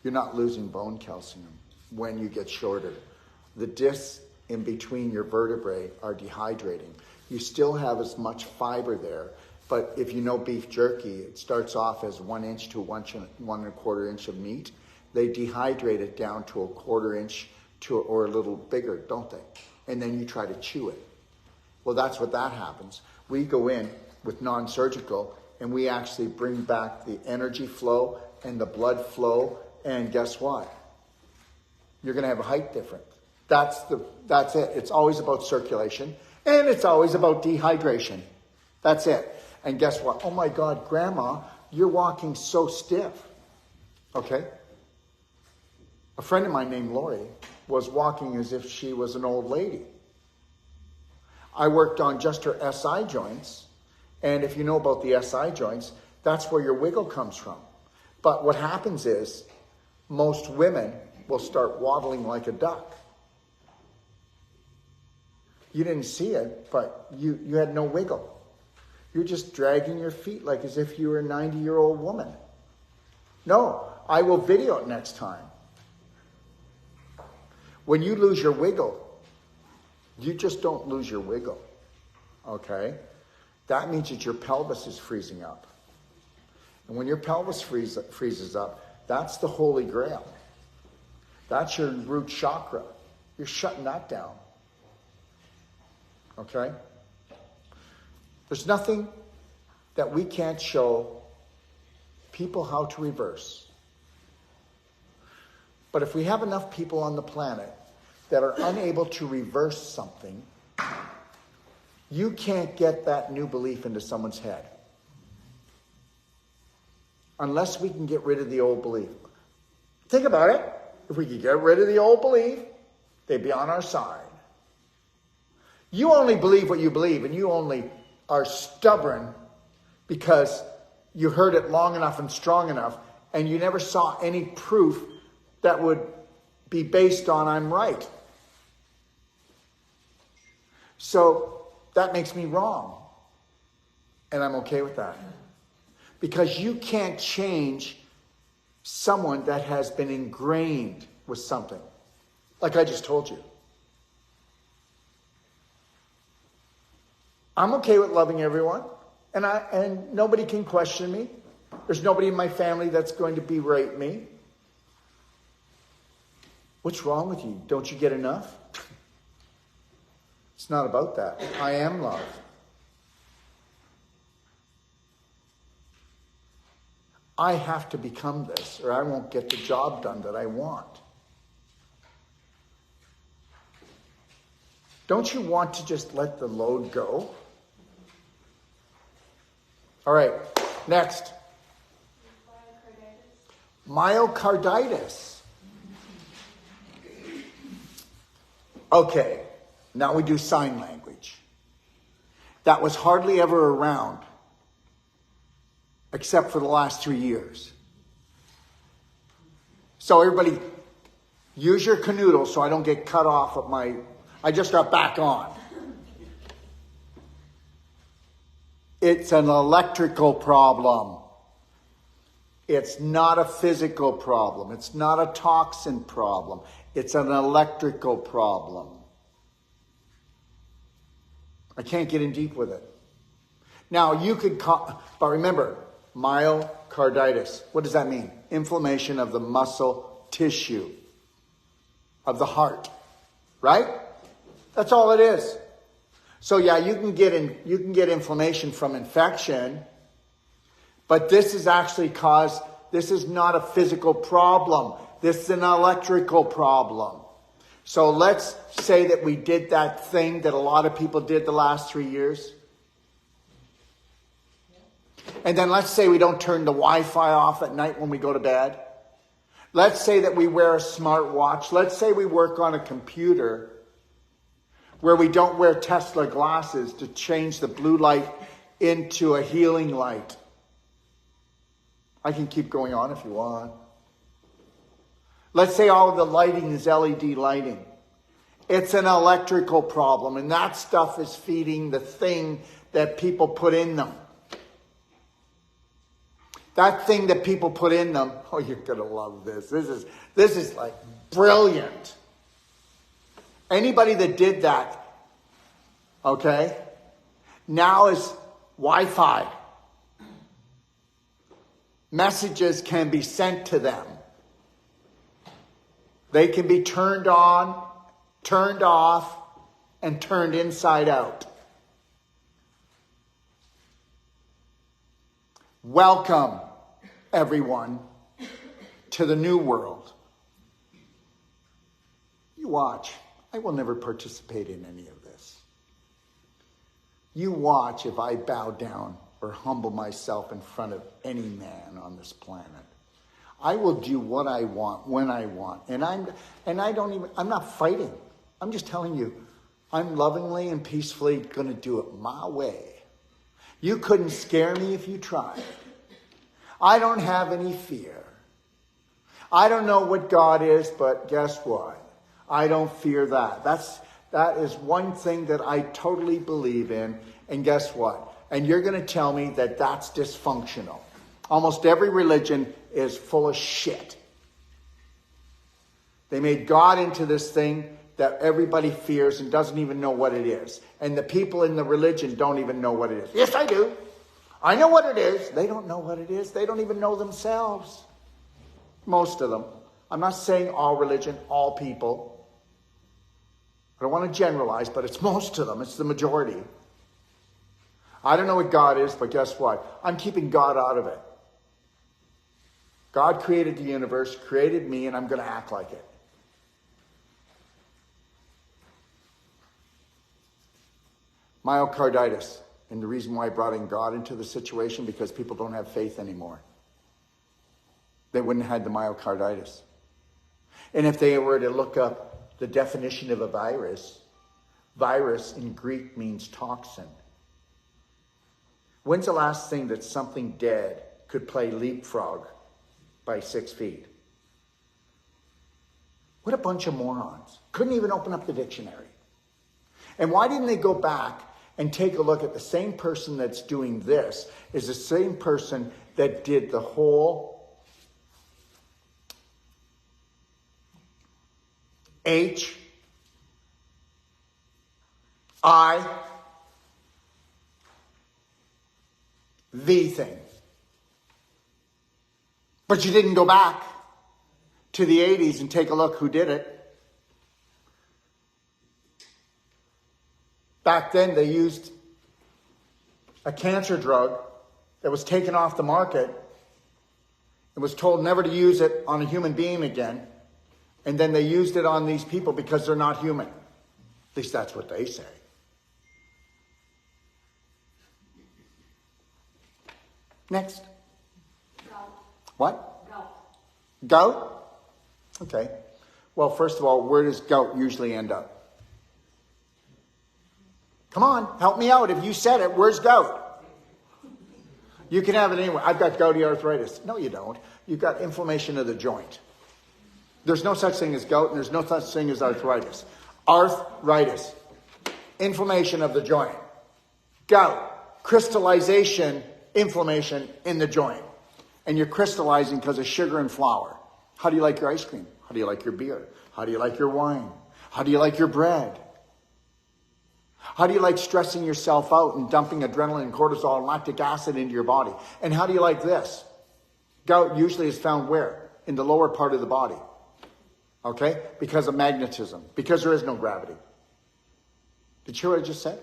You're not losing bone calcium when you get shorter. The discs in between your vertebrae are dehydrating. You still have as much fiber there, but if you know beef jerky, it starts off as 1 inch to 1.25 inch of meat. They dehydrate it down to a 1/4 inch or a little bigger, don't they? And then you try to chew it. Well, that's what that happens. We go in with non-surgical, and we actually bring back the energy flow and the blood flow, and guess what? You're going to have a height difference. That's it. It's always about circulation, and it's always about dehydration. That's it. And guess what? Oh my God, Grandma, you're walking so stiff. Okay? A friend of mine named Lori was walking as if she was an old lady. I worked on just her SI joints. And if you know about the SI joints, that's where your wiggle comes from. But what happens is most women will start waddling like a duck. You didn't see it, but you had no wiggle. You're just dragging your feet like as if you were a 90-year-old woman. No, I will video it next time. When you lose your wiggle, you just don't lose your wiggle, okay? That means that your pelvis is freezing up. And when your pelvis freezes up, that's the holy grail. That's your root chakra. You're shutting that down. Okay? There's nothing that we can't show people how to reverse. But if we have enough people on the planet that are unable to reverse something, you can't get that new belief into someone's head. Unless we can get rid of the old belief. Think about it. If we could get rid of the old belief, they'd be on our side. You only believe what you believe, and you only are stubborn because you heard it long enough and strong enough, and you never saw any proof that would be based on I'm right. So that makes me wrong. And I'm okay with that. Because you can't change someone that has been ingrained with something. Like I just told you. I'm okay with loving everyone. And nobody can question me. There's nobody in my family that's going to berate me. What's wrong with you? Don't you get enough? It's not about that. I am love. I have to become this, or I won't get the job done that I want. Don't you want to just let the load go? All right, next. Myocarditis. Okay, now we do sign language. That was hardly ever around, except for the last 3 years. So everybody, use your canoodle so I don't get cut off of my... I just got back on. It's an electrical problem. It's not a physical problem. It's not a toxin problem. It's an electrical problem. I can't get in deep with it. Now, you could but remember, myocarditis. What does that mean? Inflammation of the muscle tissue of the heart. Right? That's all it is. So yeah, you can get inflammation from infection, but this is actually this is not a physical problem. This is an electrical problem. So let's say that we did that thing that a lot of people did the last 3 years. And then let's say we don't turn the Wi-Fi off at night when we go to bed. Let's say that we wear a smart watch. Let's say we work on a computer where we don't wear Tesla glasses to change the blue light into a healing light. I can keep going on if you want. Let's say all of the lighting is LED lighting. It's an electrical problem, and that stuff is feeding the thing that people put in them. That thing that people put in them, oh, you're going to love this. This is like brilliant. Anybody that did that, okay, now is Wi-Fi. Messages can be sent to them. They can be turned on, turned off, and turned inside out. Welcome, everyone, to the new world. You watch. I will never participate in any of this. You watch if I bow down or humble myself in front of any man on this planet. I will do what I want when I want. And I'm not fighting. I'm just telling you, I'm lovingly and peacefully going to do it my way. You couldn't scare me if you tried. I don't have any fear. I don't know what God is, but guess what? I don't fear that. That is one thing that I totally believe in. And guess what? And you're going to tell me that that's dysfunctional. Almost every religion is full of shit. They made God into this thing that everybody fears and doesn't even know what it is. And the people in the religion don't even know what it is. Yes, I do. I know what it is. They don't know what it is. They don't even know themselves. Most of them. I'm not saying all religion, all people. I don't want to generalize, but it's most of them. It's the majority. I don't know what God is, but guess what? I'm keeping God out of it. God created the universe, created me, and I'm going to act like it. Myocarditis. And the reason why I brought in God into the situation, because people don't have faith anymore. They wouldn't have had the myocarditis. And if they were to look up the definition of a virus, virus in Greek means toxin. When's the last thing that something dead could play leapfrog by 6 feet? What a bunch of morons. Couldn't even open up the dictionary. And why didn't they go back and take a look at the same person that's doing this is the same person that did the whole HIV thing. But you didn't go back to the 80s and take a look who did it. Back then, they used a cancer drug that was taken off the market and was told never to use it on a human being again. And then they used it on these people because they're not human. At least that's what they say. Next. Gout. What? Gout. Gout? Okay. Well, first of all, where does gout usually end up? Come on, help me out. If you said it, where's gout? You can have it anywhere. I've got gouty arthritis. No, you don't. You've got inflammation of the joint. There's no such thing as gout, and there's no such thing as arthritis. Arthritis. Inflammation of the joint. Gout. Crystallization, inflammation in the joint. And you're crystallizing because of sugar and flour. How do you like your ice cream? How do you like your beer? How do you like your wine? How do you like your bread? How do you like stressing yourself out and dumping adrenaline, cortisol, and lactic acid into your body? And how do you like this? Gout usually is found where? In the lower part of the body. Okay? Because of magnetism. Because there is no gravity. Did you hear what I just said?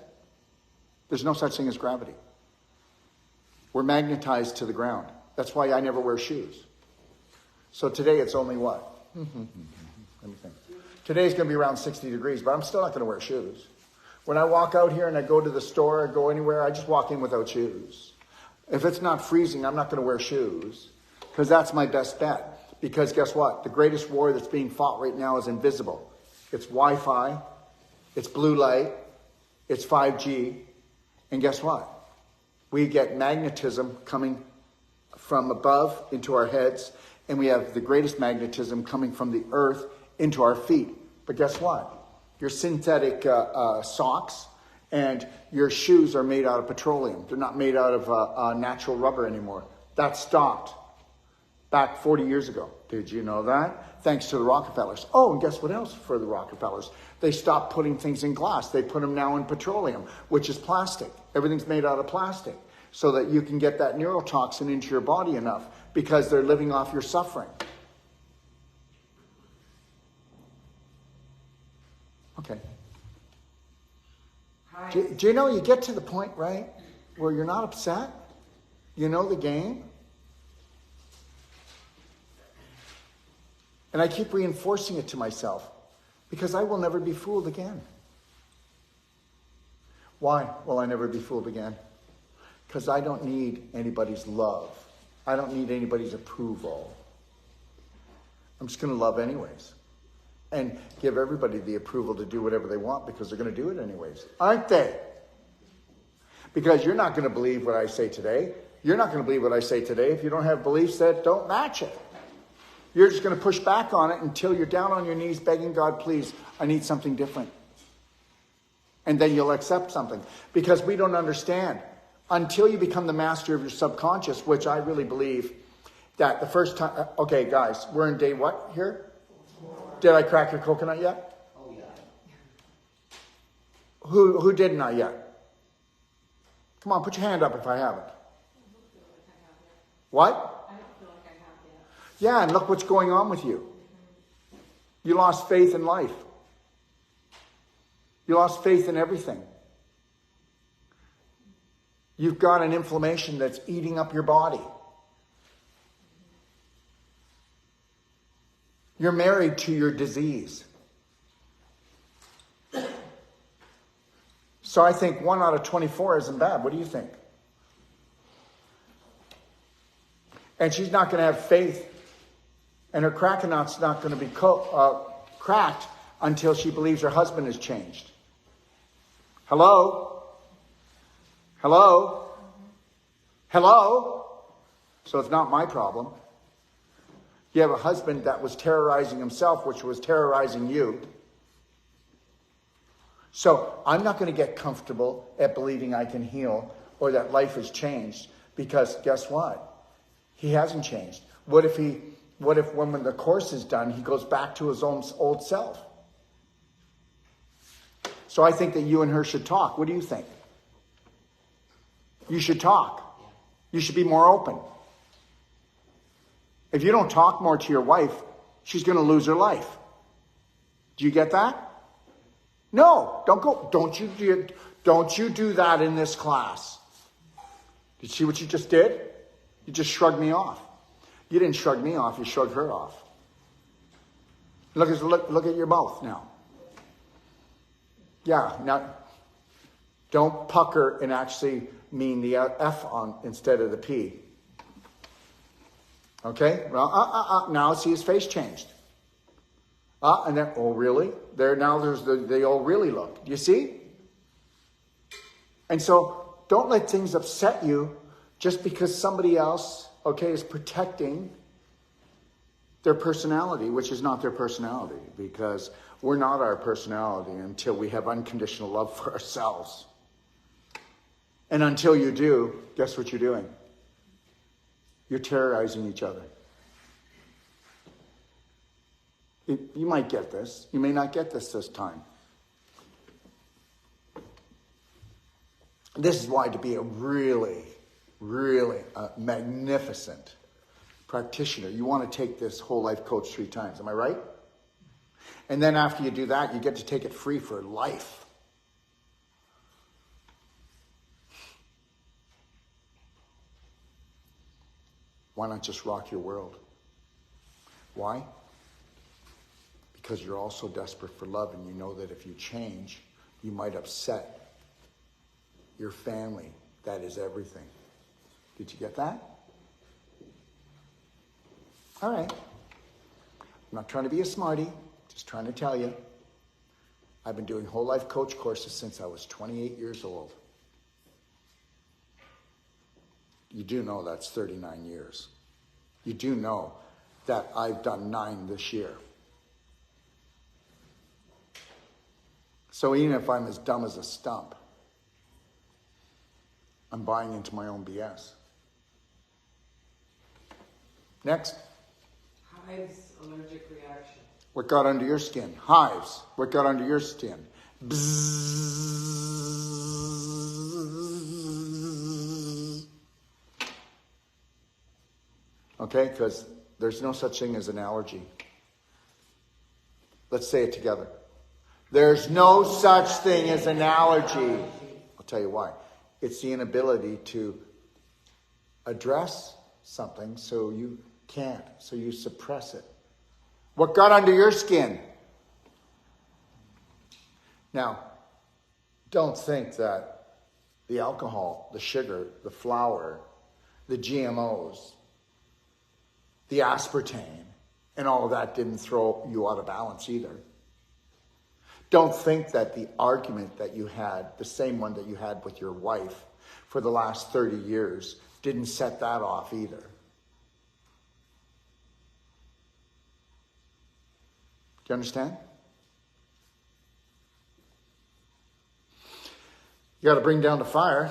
There's no such thing as gravity. We're magnetized to the ground. That's why I never wear shoes. So today it's only what? Let me think. Today's going to be around 60 degrees, but I'm still not going to wear shoes. When I walk out here and I go to the store or go anywhere, I just walk in without shoes. If it's not freezing, I'm not going to wear shoes because that's my best bet. Because guess what? The greatest war that's being fought right now is invisible. It's Wi-Fi, it's blue light, it's 5G, and guess what? We get magnetism coming from above into our heads, and we have the greatest magnetism coming from the earth into our feet. But guess what? Your synthetic socks and your shoes are made out of petroleum. They're not made out of natural rubber anymore. That stopped back 40 years ago. Did you know that? Thanks to the Rockefellers. Oh, and guess what else for the Rockefellers? They stopped putting things in glass. They put them now in petroleum, which is plastic. Everything's made out of plastic so that you can get that neurotoxin into your body enough because they're living off your suffering. Okay. Do you know you get to the point, right, where you're not upset? You know the game? And I keep reinforcing it to myself because I will never be fooled again. Why will I never be fooled again? Because I don't need anybody's love. I don't need anybody's approval. I'm just going to love anyways. And give everybody the approval to do whatever they want because they're going to do it anyways. Aren't they? Because you're not going to believe what I say today. You're not going to believe what I say today if you don't have beliefs that don't match it. You're just going to push back on it until you're down on your knees begging God, please, I need something different. And then you'll accept something. Because we don't understand. Until you become the master of your subconscious, which I really believe that the first time... Okay, guys, we're in day what here? Did I crack your coconut yet? Oh, yeah. Who did not yet? Come on, put your hand up if I haven't. What? I don't feel like I have yet. Yeah, and look what's going on with you. You lost faith in life. You lost faith in everything. You've got an inflammation that's eating up your body. You're married to your disease. So I think 1 out of 24 isn't bad. What do you think? And she's not going to have faith. And her crackanot's not going to be cracked until she believes her husband has changed. Hello? Hello? Hello? So it's not my problem. You have a husband that was terrorizing himself, which was terrorizing you. So I'm not going to get comfortable at believing I can heal or that life has changed because guess what? He hasn't changed. What if when the course is done, he goes back to his own old self? So I think that you and her should talk. What do you think? You should talk. You should be more open. If you don't talk more to your wife, she's going to lose her life. Do you get that? No, don't Don't you do that in this class. Did you see what you just did? You just shrugged me off. You didn't shrug me off, you shrugged her off. Look at your mouth now. Yeah, now don't pucker and actually mean the F on instead of the P. Okay? Well, now see his face changed. And then, oh really? There's the oh really look. Do you see? And so don't let things upset you just because somebody else, okay, is protecting their personality, which is not their personality, because we're not our personality until we have unconditional love for ourselves. And until you do, guess what you're doing? You're terrorizing each other. You might get this. You may not get this time. This is why to be a really, really magnificent practitioner, you want to take this whole life coach 3 times. Am I right? And then after you do that, you get to take it free for life. Why not just rock your world? Why? Because you're also desperate for love, and you know that if you change, you might upset your family. That is everything. Did you get that? All right. I'm not trying to be a smarty, just trying to tell you. I've been doing whole life coach courses since I was 28 years old. You do know that's 39 years. You do know that I've done 9 this year. So even if I'm as dumb as a stump, I'm buying into my own BS. Next. Hives, allergic reaction. What got under your skin? Hives. What got under your skin? Bzzz. Okay, because there's no such thing as an allergy. Let's say it together. There's no such thing as an allergy. I'll tell you why. It's the inability to address something, so you can't, so you suppress it. What got under your skin? Now, don't think that the alcohol, the sugar, the flour, the GMOs, the aspartame, and all of that didn't throw you out of balance either. Don't think that the argument that you had, the same one that you had with your wife for the last 30 years, didn't set that off either. Do you understand? You got to bring down the fire.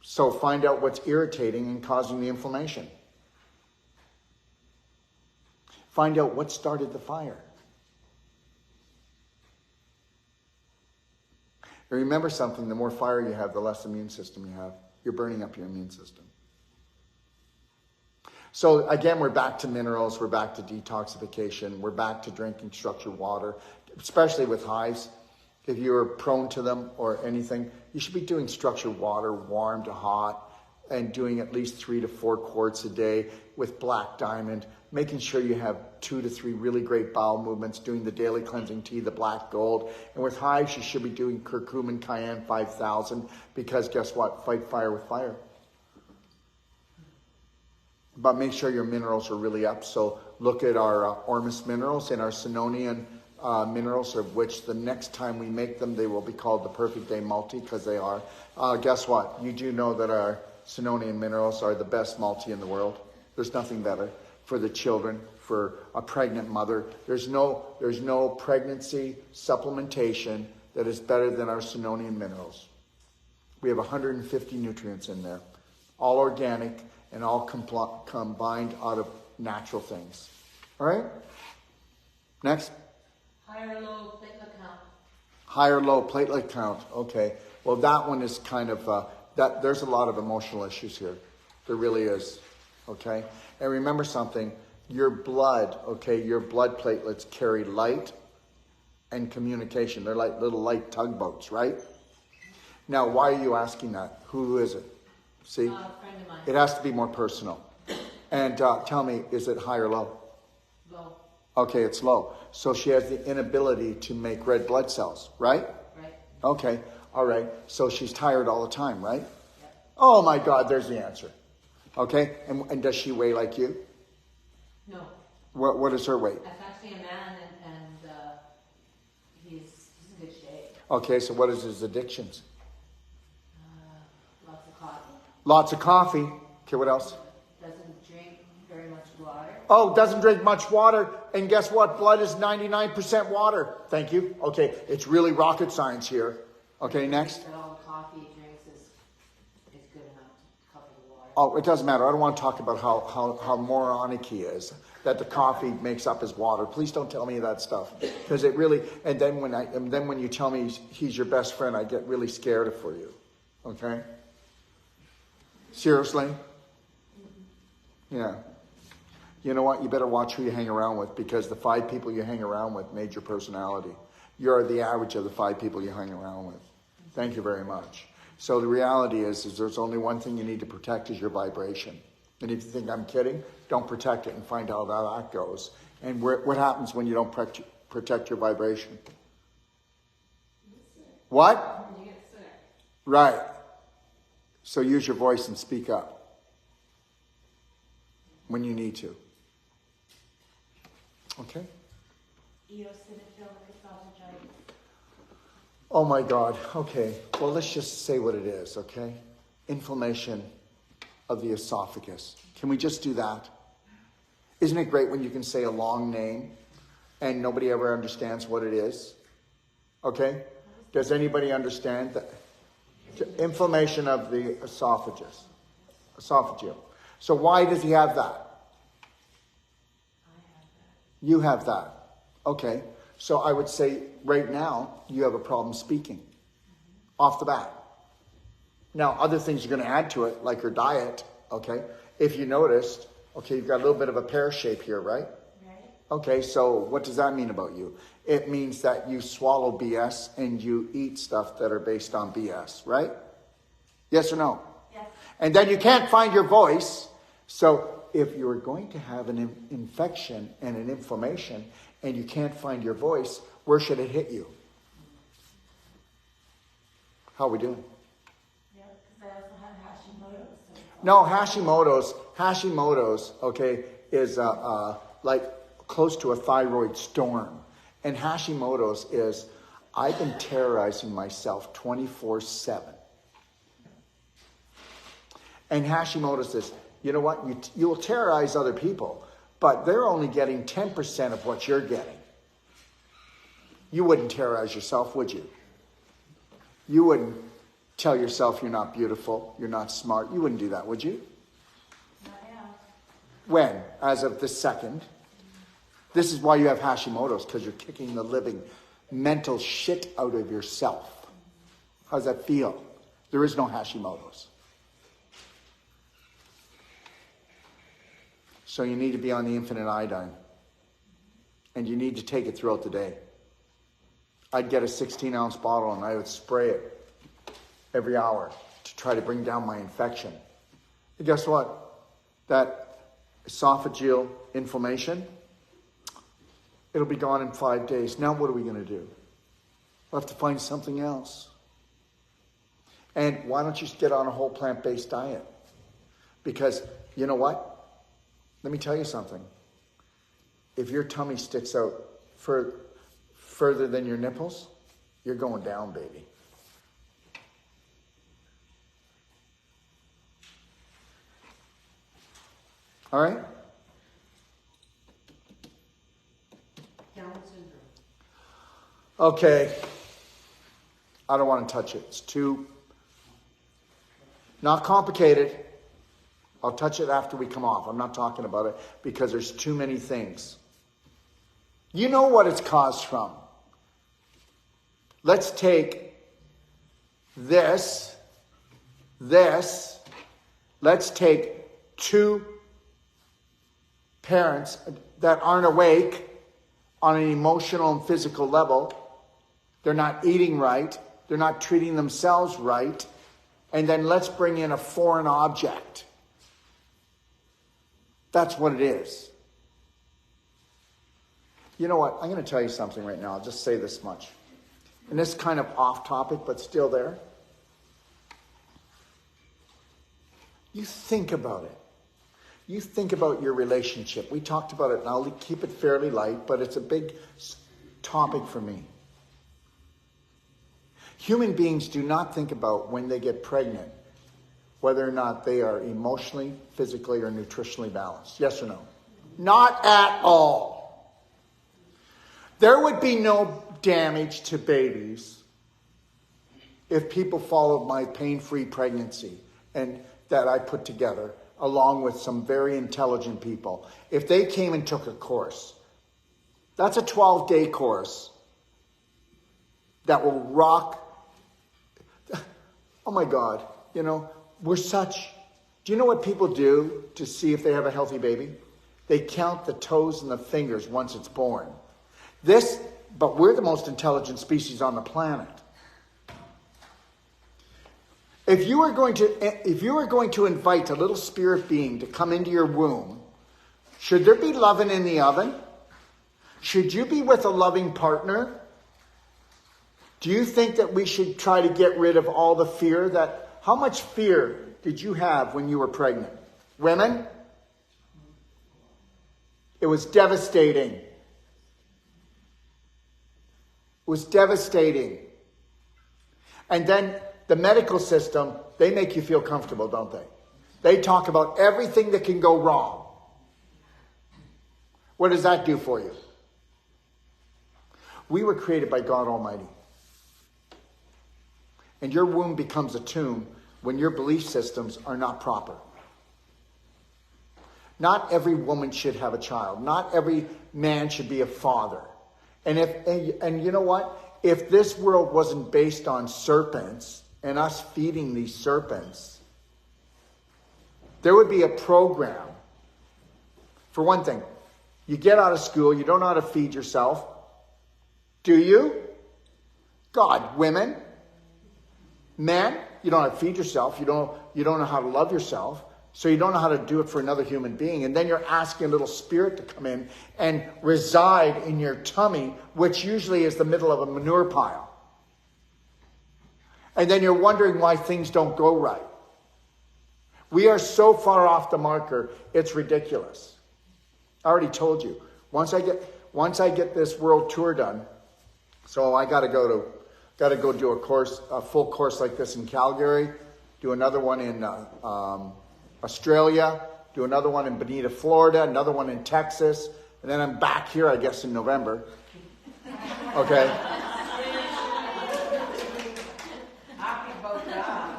So find out what's irritating and causing the inflammation. Find out what started the fire. And remember something, the more fire you have, the less immune system you have. You're burning up your immune system. So again, we're back to minerals, we're back to detoxification, we're back to drinking structured water, especially with hives. If you're prone to them or anything, you should be doing structured water, warm to hot, and doing at least 3 to 4 quarts a day with black diamond, making sure you have 2 to 3 really great bowel movements, doing the daily cleansing tea, the black gold. And with hives, you should be doing curcumin cayenne 5000, because guess what? Fight fire with fire. But make sure your minerals are really up. So look at our Ormus minerals and our Sinonian minerals, of which the next time we make them, they will be called the Perfect Day Multi, because they are. Guess what? You do know that our Sinonian minerals are the best multi in the world. There's nothing better for the children, for a pregnant mother. There's no pregnancy supplementation that is better than our Sinonian minerals. We have 150 nutrients in there, all organic and all combined out of natural things. All right? Next. Higher low platelet count. Higher low platelet count. Okay. Well, that one is kind of, there's a lot of emotional issues here. There really is. Okay? And remember something, your blood, okay, your blood platelets carry light and communication. They're like little light tugboats, right? Now, why are you asking that? Who is it? See? A friend of mine. It has to be more personal. And tell me, is it high or low? Low. Okay, it's low. So she has the inability to make red blood cells, right? Right. Okay, all right. So she's tired all the time, right? Yep. Oh my God, there's the answer. Okay, and does she weigh like you? No. What is her weight? That's actually a man, and he's in good shape. Okay, so what is his addictions? Lots of coffee. Lots of coffee. Okay, what else? Doesn't drink very much water. Oh, doesn't drink much water. And guess what? Blood is 99% water. Thank you. Okay, it's really rocket science here. Okay, next. But all the coffee he drinks is good enough to cover the water. Oh, it doesn't matter. I don't want to talk about how moronic he is, that the coffee makes up his water. Please don't tell me that stuff, because it really. And then when you tell me he's your best friend, I get really scared for you. Okay. Seriously. Yeah. You know what? You better watch who you hang around with, because the 5 people you hang around with made your personality. You're the average of the 5 people you hang around with. Thank you very much. So the reality is there's only one thing you need to protect is your vibration. And if you think I'm kidding, don't protect it and find out how that goes. And what happens when you don't protect your vibration? What? You get sick. Right. So use your voice and speak up when you need to. Okay? Eosinophilic esophagitis. Oh my God. Okay. Well, let's just say what it is, okay? Inflammation of the esophagus. Can we just do that? Isn't it great when you can say a long name and nobody ever understands what it is? Okay? Does anybody understand that? Inflammation of the esophagus. Esophageal. So why does he have that? I have that. You have that. Okay. So I would say right now you have a problem speaking. Off the bat. Now, other things are going to add to it, like your diet, okay? If you noticed, okay, you've got a little bit of a pear shape here, right? Right. Okay, so what does that mean about you? It means that you swallow BS and you eat stuff that are based on BS, right? Yes or no? Yes. And then you can't find your voice. So if you're going to have an infection and an inflammation and you can't find your voice, where should it hit you? How are we doing? Yeah, because I also have Hashimoto's. No, Hashimoto's, okay, is like close to a thyroid storm. And Hashimoto's is, I've been terrorizing myself 24/7. And Hashimoto's is, you know what, you will terrorize other people, but they're only getting 10% of what you're getting. You wouldn't terrorize yourself, would you? You wouldn't tell yourself you're not beautiful, you're not smart. You wouldn't do that, would you? Not yet. When? As of this second. This is why you have Hashimoto's, because you're kicking the living mental shit out of yourself. How does that feel? There is no Hashimoto's. So you need to be on the infinite iodine. And you need to take it throughout the day. I'd get a 16-ounce bottle and I would spray it every hour to try to bring down my infection. And guess what? That esophageal inflammation, it'll be gone in 5 days. Now what are we going to do? We'll have to find something else. And why don't you just get on a whole plant-based diet? Because you know what? Let me tell you something. If your tummy sticks out further than your nipples, you're going down, baby. All right? Down syndrome. Okay. I don't want to touch it. It's too not complicated. I'll touch it after we come off. I'm not talking about it because there's too many things. You know what it's caused from. Let's take this. Let's take 2 parents that aren't awake on an emotional and physical level. They're not eating right. They're not treating themselves right. And then let's bring in a foreign object. That's what it is. You know what? I'm going to tell you something right now. I'll just say this much. And this is kind of off topic, but still there. You think about it. You think about your relationship. We talked about it, and I'll keep it fairly light, but it's a big topic for me. Human beings do not think about when they get pregnant whether or not they are emotionally, physically, or nutritionally balanced. Yes or no? Not at all. There would be no damage to babies if people followed my pain-free pregnancy and that I put together along with some very intelligent people. If they came and took a course, that's a 12-day course that will rock. Oh my God, you know, do you know what people do to see if they have a healthy baby? They count the toes and the fingers once it's born. But we're the most intelligent species on the planet. If you are going to invite a little spirit being to come into your womb, should there be loving in the oven? Should you be with a loving partner? Do you think that we should try to get rid of all the fear how much fear did you have when you were pregnant? Women? It was devastating. It was devastating. And then the medical system, they make you feel comfortable, don't they? They talk about everything that can go wrong. What does that do for you? We were created by God Almighty. And your womb becomes a tomb when your belief systems are not proper. Not every woman should have a child. Not every man should be a father. And you know what? If this world wasn't based on serpents and us feeding these serpents, there would be a program. For one thing, you get out of school, you don't know how to feed yourself. Do you? God, women, men, you don't know how to feed yourself. You don't know how to love yourself. So you don't know how to do it for another human being. And then you're asking a little spirit to come in and reside in your tummy, which usually is the middle of a manure pile. And then you're wondering why things don't go right. We are so far off the marker, it's ridiculous. I already told you. Once I get this world tour done, so I got to go do a full course like this in Calgary, do another one in Australia, do another one in Bonita, Florida, another one in Texas, and then I'm back here, I guess, in November. Okay?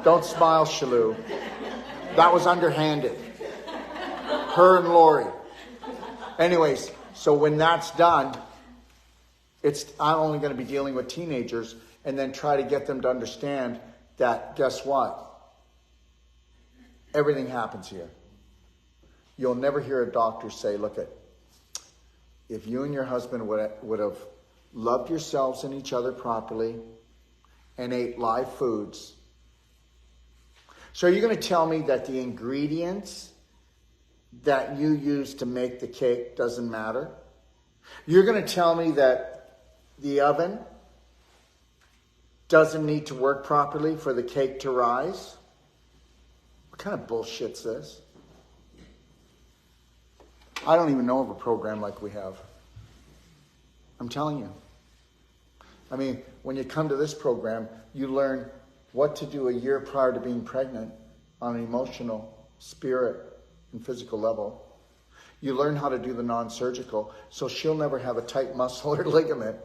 Don't smile, Shalou. That was underhanded. Her and Lori. Anyways, so when that's done, I'm only going to be dealing with teenagers and then try to get them to understand that, guess what? Everything happens here. You'll never hear a doctor say, look, if you and your husband would have loved yourselves and each other properly and ate live foods. So are you going to tell me that the ingredients that you use to make the cake doesn't matter? You're going to tell me that the oven doesn't need to work properly for the cake to rise? What kind of bullshit's this? I don't even know of a program like we have. I'm telling you. I mean, when you come to this program, you learn what to do a year prior to being pregnant on an emotional, spirit, and physical level. You learn how to do the non-surgical, so she'll never have a tight muscle or ligament.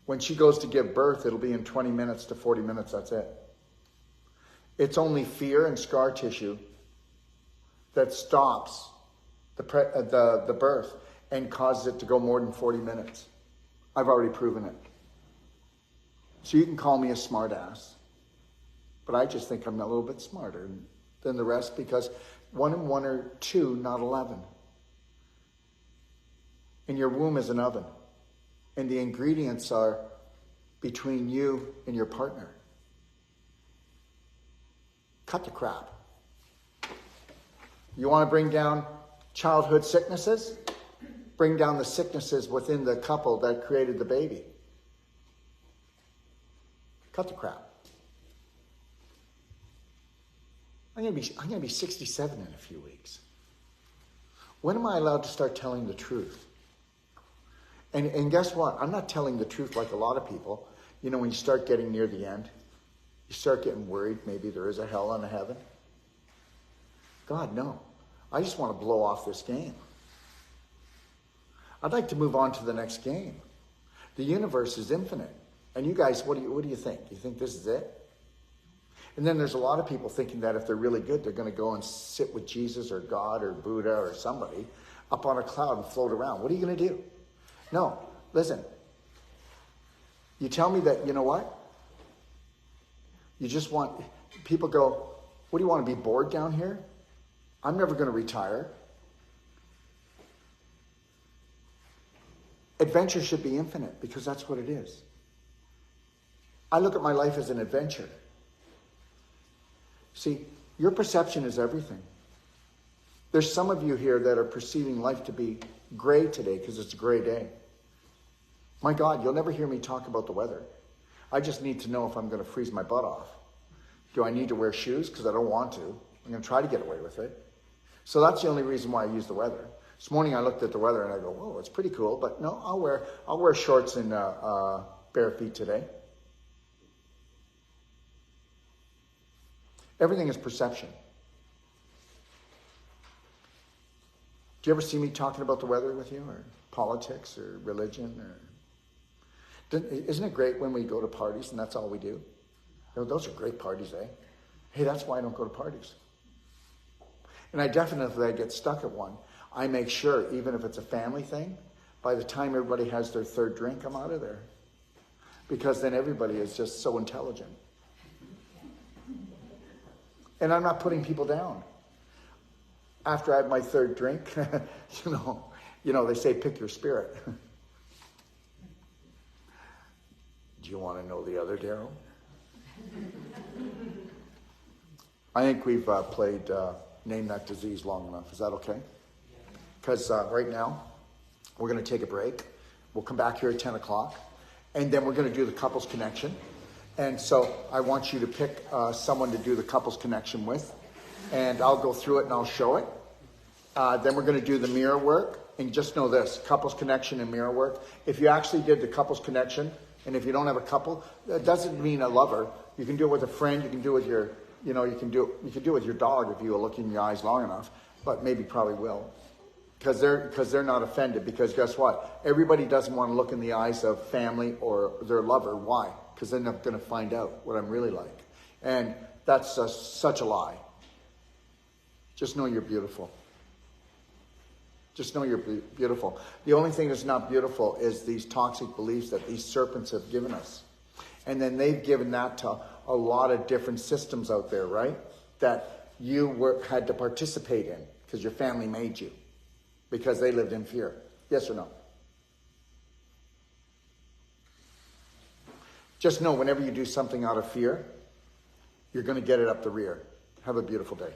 When she goes to give birth, it'll be in 20 minutes to 40 minutes, that's it. It's only fear and scar tissue that stops the birth and causes it to go more than 40 minutes. I've already proven it. So you can call me a smart ass, but I just think I'm a little bit smarter than the rest because 1 and 1 are 2, not 11. And your womb is an oven. And the ingredients are between you and your partner. Cut the crap. You want to bring down childhood sicknesses? Bring down the sicknesses within the couple that created the baby. Cut the crap. I'm gonna be 67 in a few weeks. When am I allowed to start telling the truth? And guess what? I'm not telling the truth like a lot of people. You know, when you start getting near the end, you start getting worried. Maybe there is a hell and a heaven. God, no. I just want to blow off this game. I'd like to move on to the next game. The universe is infinite. And you guys, what do you think? You think this is it? And then there's a lot of people thinking that if they're really good, they're going to go and sit with Jesus or God or Buddha or somebody up on a cloud and float around. What are you going to do? No, listen. You tell me that, you know what? You just want, people go, what do you want to be bored down here? I'm never going to retire. Adventure should be infinite because that's what it is. I look at my life as an adventure. See, your perception is everything. There's some of you here that are perceiving life to be gray today because it's a gray day. My God, you'll never hear me talk about the weather. I just need to know if I'm going to freeze my butt off. Do I need to wear shoes? Because I don't want to. I'm going to try to get away with it. So that's the only reason why I use the weather. This morning I looked at the weather and I go, whoa, it's pretty cool. But no, I'll wear shorts and bare feet today. Everything is perception. Do you ever see me talking about the weather with you, or politics, or religion, or isn't it great when we go to parties and that's all we do? You know, those are great parties, eh? Hey, that's why I don't go to parties. And I definitely get stuck at one. I make sure, even if it's a family thing, by the time everybody has their third drink, I'm out of there. Because then everybody is just so intelligent. And I'm not putting people down. After I have my third drink, you know, they say pick your spirit. Do you want to know the other Daryl? I think we've played Name That Disease long enough. Is that okay? Because right now, we're going to take a break. We'll come back here at 10 o'clock. And then we're going to do the couples connection. And so I want you to pick someone to do the couples connection with. And I'll go through it and I'll show it. Then we're going to do the mirror work. And just know this, couples connection and mirror work. If you actually did the couples connection, and if you don't have a couple, that doesn't mean a lover. You can do it with a friend. You can do it with your, you can do it with your dog if you will look in your eyes long enough. But maybe probably will. Because they're not offended. Because guess what? Everybody doesn't want to look in the eyes of family or their lover. Why? Because they're not going to find out what I'm really like. And that's such a lie. Just know you're beautiful. Just know you're beautiful. The only thing that's not beautiful is these toxic beliefs that these serpents have given us. And then they've given that to a lot of different systems out there, right? That you had to participate in because your family made you. Because they lived in fear. Yes or no? Just know whenever you do something out of fear, you're going to get it up the rear. Have a beautiful day.